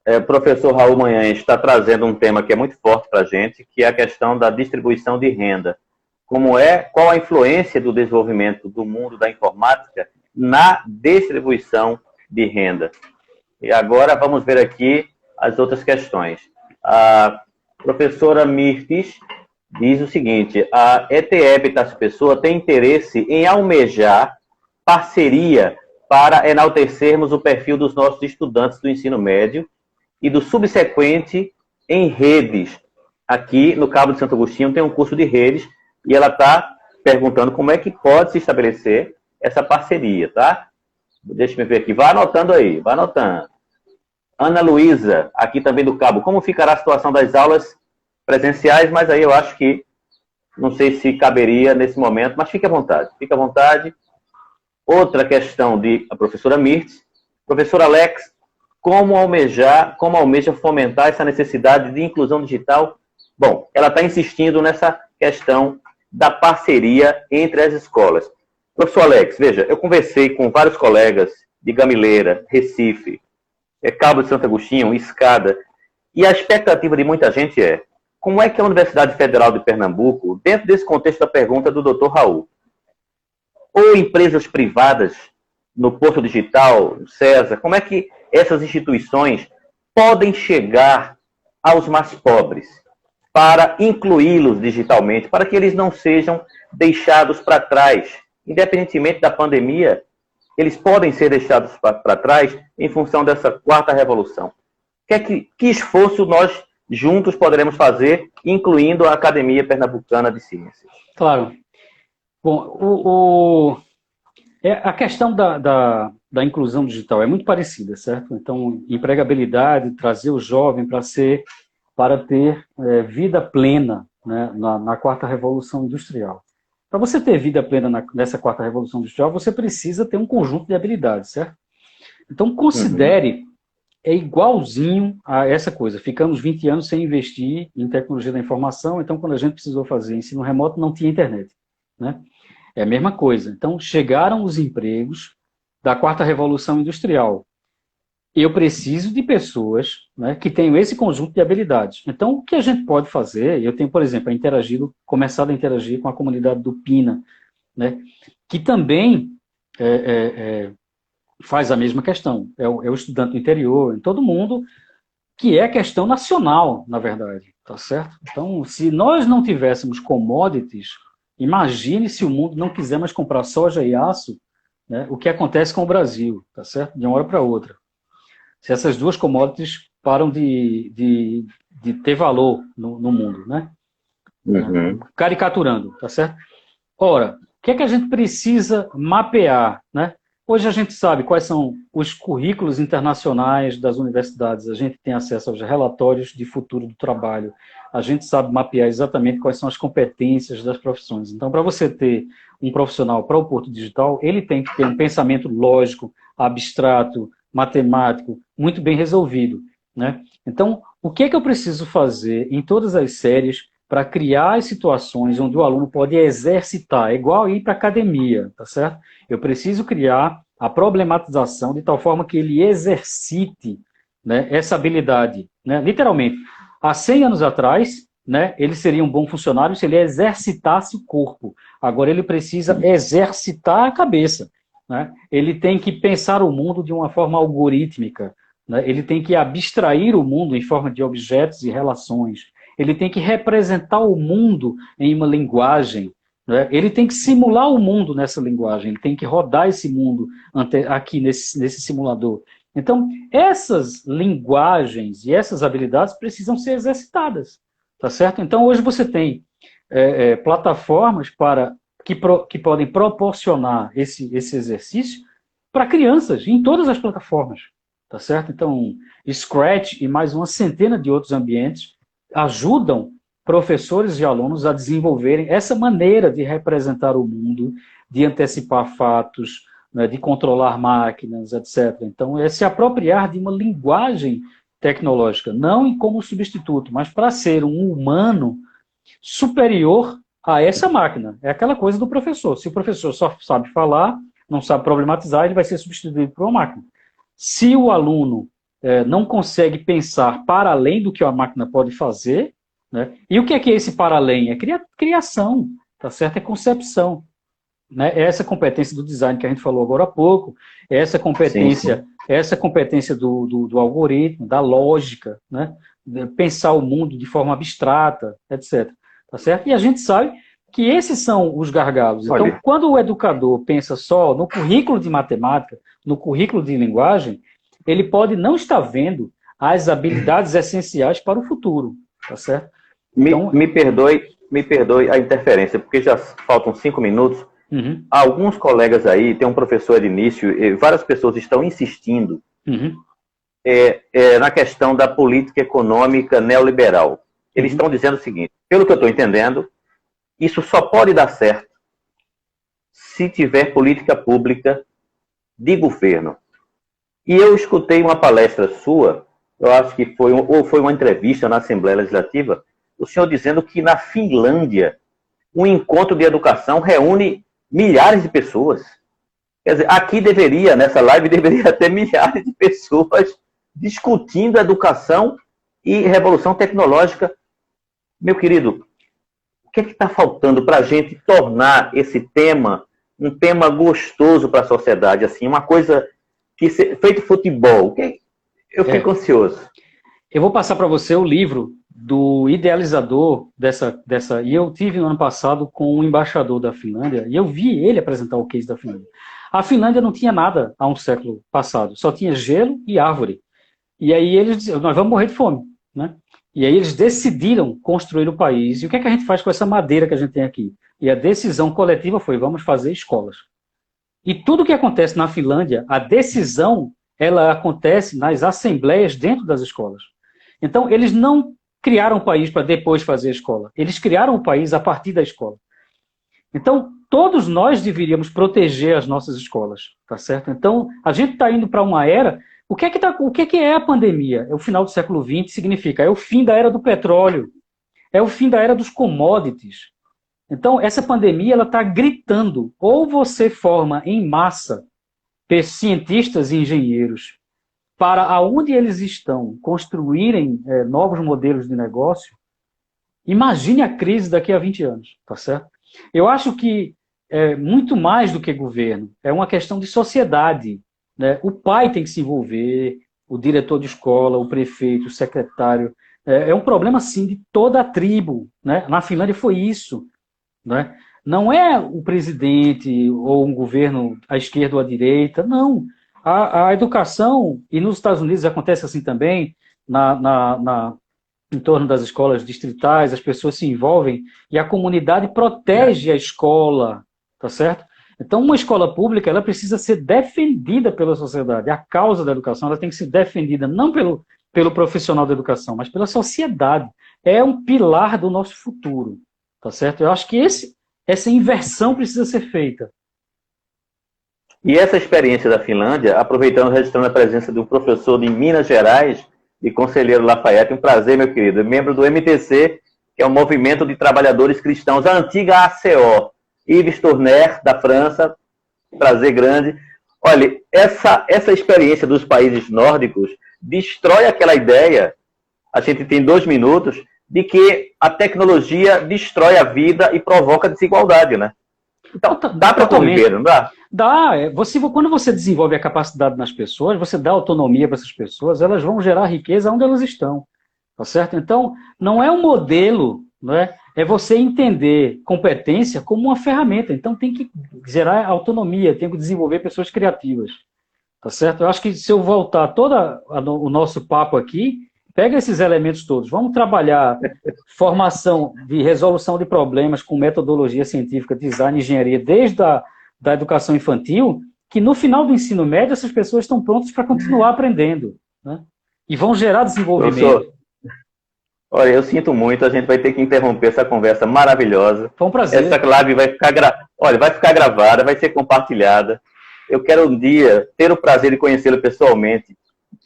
O professor Raul Manhães está trazendo um tema que é muito forte para a gente, que é a questão da distribuição de renda. Qual a influência do desenvolvimento do mundo da informática na distribuição de renda? E agora vamos ver aqui as outras questões. A professora Mirtes diz o seguinte: a ETE Epitácio Pessoa tem interesse em almejar parceria para enaltecermos o perfil dos nossos estudantes do ensino médio e do subsequente em redes. Aqui no Cabo de Santo Agostinho tem um curso de redes e ela está perguntando como é que pode se estabelecer essa parceria, tá? Deixa eu ver aqui, vai anotando aí, vai anotando. Ana Luísa, aqui também do Cabo, como ficará a situação das aulas presenciais? Mas aí eu acho que, não sei se caberia nesse momento, mas fique à vontade, fique à vontade. Outra questão a professora Mirtes. Professor Alex, como almeja fomentar essa necessidade de inclusão digital? Bom, ela está insistindo nessa questão da parceria entre as escolas. Professor Alex, veja, eu conversei com vários colegas de Gamileira, Recife, Cabo de Santo Agostinho, Escada, e a expectativa de muita gente é: como é que a Universidade Federal de Pernambuco, dentro desse contexto da pergunta do Dr. Raul, ou empresas privadas no Porto Digital, no César, como é que essas instituições podem chegar aos mais pobres para incluí-los digitalmente, para que eles não sejam deixados para trás? Independentemente da pandemia, eles podem ser deixados para trás em função dessa 4ª revolução. Que esforço nós juntos poderemos fazer, incluindo a Academia Pernambucana de Ciências? Claro. Bom, A questão da inclusão digital é muito parecida, certo? Então, empregabilidade, trazer o jovem para ter vida plena, né, na quarta revolução industrial. Para você ter vida plena nessa quarta revolução industrial, você precisa ter um conjunto de habilidades, certo? Então, considere, é igualzinho a essa coisa. Ficamos 20 anos sem investir em tecnologia da informação, então quando a gente precisou fazer ensino remoto, não tinha internet, né? É a mesma coisa. Então, chegaram os empregos da quarta revolução industrial. Eu preciso de pessoas, né, que tenham esse conjunto de habilidades. Então, o que a gente pode fazer, eu tenho, por exemplo, começado a interagir com a comunidade do Pina, né, que também faz a mesma questão. É o estudante do interior, em todo mundo, que é questão nacional, na verdade, tá certo? Então, se nós não tivéssemos commodities, imagine se o mundo não quiser mais comprar soja e aço, né, o que acontece com o Brasil, tá certo? De uma hora para outra. Se essas duas commodities param de ter valor no mundo, né? Caricaturando, tá certo? Ora, o que é que a gente precisa mapear, né? Hoje a gente sabe quais são os currículos internacionais das universidades, a gente tem acesso aos relatórios de futuro do trabalho, a gente sabe mapear exatamente quais são as competências das profissões. Então, para você ter um profissional para o Porto Digital, ele tem que ter um pensamento lógico, abstrato, matemático, muito bem resolvido, né? Então, o que é que eu preciso fazer em todas as séries para criar as situações onde o aluno pode exercitar? É igual ir para a academia, tá certo? Eu preciso criar a problematização de tal forma que ele exercite, né, essa habilidade, né? Literalmente, há 100 anos atrás, né, ele seria um bom funcionário se ele exercitasse o corpo. Agora ele precisa exercitar a cabeça, né? Ele tem que pensar o mundo de uma forma algorítmica, né? Ele tem que abstrair o mundo em forma de objetos e relações. Ele tem que representar o mundo em uma linguagem, né? Ele tem que simular o mundo nessa linguagem, ele tem que rodar esse mundo aqui nesse simulador. Então, essas linguagens e essas habilidades precisam ser exercitadas, tá certo? Então, hoje você tem plataformas que podem proporcionar esse exercício para crianças, em todas as plataformas, tá certo? Então, Scratch e mais uma centena de outros ambientes ajudam professores e alunos a desenvolverem essa maneira de representar o mundo, de antecipar fatos, né, de controlar máquinas, etc. Então, é se apropriar de uma linguagem tecnológica, não como substituto, mas para ser um humano superior a essa máquina. É aquela coisa do professor. Se o professor só sabe falar, não sabe problematizar, ele vai ser substituído por uma máquina. Se o aluno não consegue pensar para além do que a máquina pode fazer, né? E o que é esse para além? É criação, tá certo? É concepção. Né? É essa competência do design que a gente falou agora há pouco, é essa competência, sim. Essa competência do algoritmo, da lógica, né? De pensar o mundo de forma abstrata, etc. Tá certo? E a gente sabe que esses são os gargalos. Então, quando o educador pensa só no currículo de matemática, no currículo de linguagem, ele pode não estar vendo as habilidades essenciais para o futuro, tá certo? Então, me perdoe a interferência, porque já faltam 5 minutos. Alguns colegas aí, tem um professor de início, e várias pessoas estão insistindo na questão da política econômica neoliberal. Eles estão dizendo o seguinte, pelo que eu estou entendendo, isso só pode dar certo se tiver política pública de governo. E eu escutei uma palestra sua, eu acho que foi uma entrevista na Assembleia Legislativa, o senhor dizendo que na Finlândia um encontro de educação reúne milhares de pessoas. Quer dizer, aqui nessa live deveria ter milhares de pessoas discutindo educação e revolução tecnológica. Meu querido, o que é que está faltando para a gente tornar esse tema um tema gostoso para a sociedade, assim, uma coisa que feito futebol? Eu fico ansioso. Eu vou passar para você o livro do idealizador e eu tive no ano passado com um embaixador da Finlândia, e eu vi ele apresentar o case da Finlândia. A Finlândia não tinha nada há um século passado, só tinha gelo e árvore. E aí eles diziam, nós vamos morrer de fome, né? E aí eles decidiram construir o país. E o que é que a gente faz com essa madeira que a gente tem aqui? E a decisão coletiva foi, vamos fazer escolas. E tudo que acontece na Finlândia, a decisão, ela acontece nas assembleias dentro das escolas. Então, eles não criaram o país para depois fazer a escola. Eles criaram o país a partir da escola. Então, todos nós deveríamos proteger as nossas escolas, tá certo? Então, a gente está indo para uma era... O que é a pandemia? É o final do século XX, significa, é o fim da era do petróleo, é o fim da era dos commodities. Então, essa pandemia, ela está gritando, ou você forma em massa cientistas e engenheiros para aonde eles estão construírem novos modelos de negócio, imagine a crise daqui a 20 anos, tá certo? Eu acho que é muito mais do que governo, é uma questão de sociedade, né? O pai tem que se envolver, o diretor de escola, o prefeito, o secretário. É um problema, sim, de toda a tribo, né? Na Finlândia foi isso, né? Não é o presidente ou um governo à esquerda ou à direita, não. A educação, e nos Estados Unidos acontece assim também, em torno das escolas distritais, as pessoas se envolvem e a comunidade protege a escola, tá certo? Então, uma escola pública, ela precisa ser defendida pela sociedade. A causa da educação, ela tem que ser defendida não pelo profissional da educação, mas pela sociedade. É um pilar do nosso futuro, tá certo? Eu acho que essa inversão precisa ser feita. E essa experiência da Finlândia, aproveitando, registrando a presença do professor de Minas Gerais e conselheiro Lafayette, um prazer, meu querido, membro do MTC, que é o Movimento de Trabalhadores Cristãos, a antiga ACO, Yves Tournaire, da França, prazer grande. Olha, essa experiência dos países nórdicos destrói aquela ideia, a gente tem 2 minutos, de que a tecnologia destrói a vida e provoca desigualdade, né? Então, dá para conviver, não dá? Dá. Quando você desenvolve a capacidade nas pessoas, você dá autonomia para essas pessoas, elas vão gerar riqueza onde elas estão, tá certo? Então, não é um modelo, não é? É você entender competência como uma ferramenta. Então, tem que gerar autonomia, tem que desenvolver pessoas criativas, tá certo? Eu acho que se eu voltar todo o nosso papo aqui, pega esses elementos todos, vamos trabalhar formação de resolução de problemas com metodologia científica, design, engenharia, desde da educação infantil, que no final do ensino médio essas pessoas estão prontas para continuar aprendendo, né? E vão gerar desenvolvimento. Professor, olha, eu sinto muito, a gente vai ter que interromper essa conversa maravilhosa. Foi um prazer. Essa live vai ficar gravada, vai ser compartilhada. Eu quero um dia ter o prazer de conhecê-lo pessoalmente.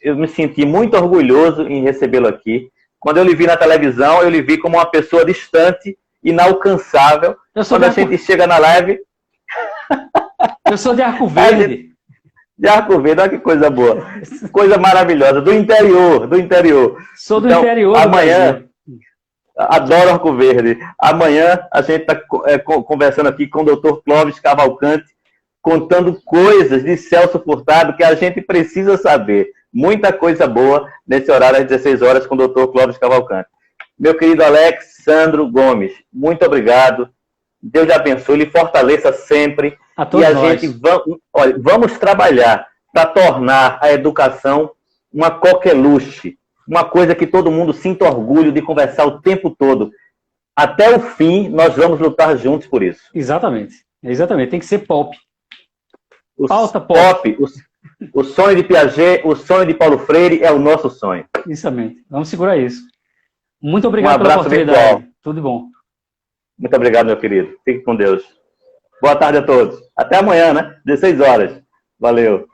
Eu me senti muito orgulhoso em recebê-lo aqui. Quando eu lhe vi na televisão, eu lhe vi como uma pessoa distante, inalcançável. Quando a gente chega na live... Eu sou de Arco Verde. De Arco Verde, olha que coisa boa. Coisa maravilhosa. Do interior. Sou do interior. Amanhã, adoro Arco Verde. Amanhã a gente está conversando aqui com o Dr. Clóvis Cavalcante, contando coisas de Celso Furtado que a gente precisa saber. Muita coisa boa nesse horário às 16 horas com o Dr. Clóvis Cavalcante. Meu querido Alexandro Gomes, muito obrigado. Deus lhe abençoe, lhe fortaleça sempre. A todos e a nós. gente vamos trabalhar para tornar a educação uma coqueluche, uma coisa que todo mundo sinta orgulho de conversar o tempo todo. Até o fim, nós vamos lutar juntos por isso. Exatamente. Tem que ser pop. Pauta pop. O sonho de Piaget, o sonho de Paulo Freire é o nosso sonho. Exatamente. Vamos segurar isso. Muito obrigado pela oportunidade. Virtual. Tudo de bom. Muito obrigado, meu querido. Fique com Deus. Boa tarde a todos. Até amanhã, né? 16 horas. Valeu.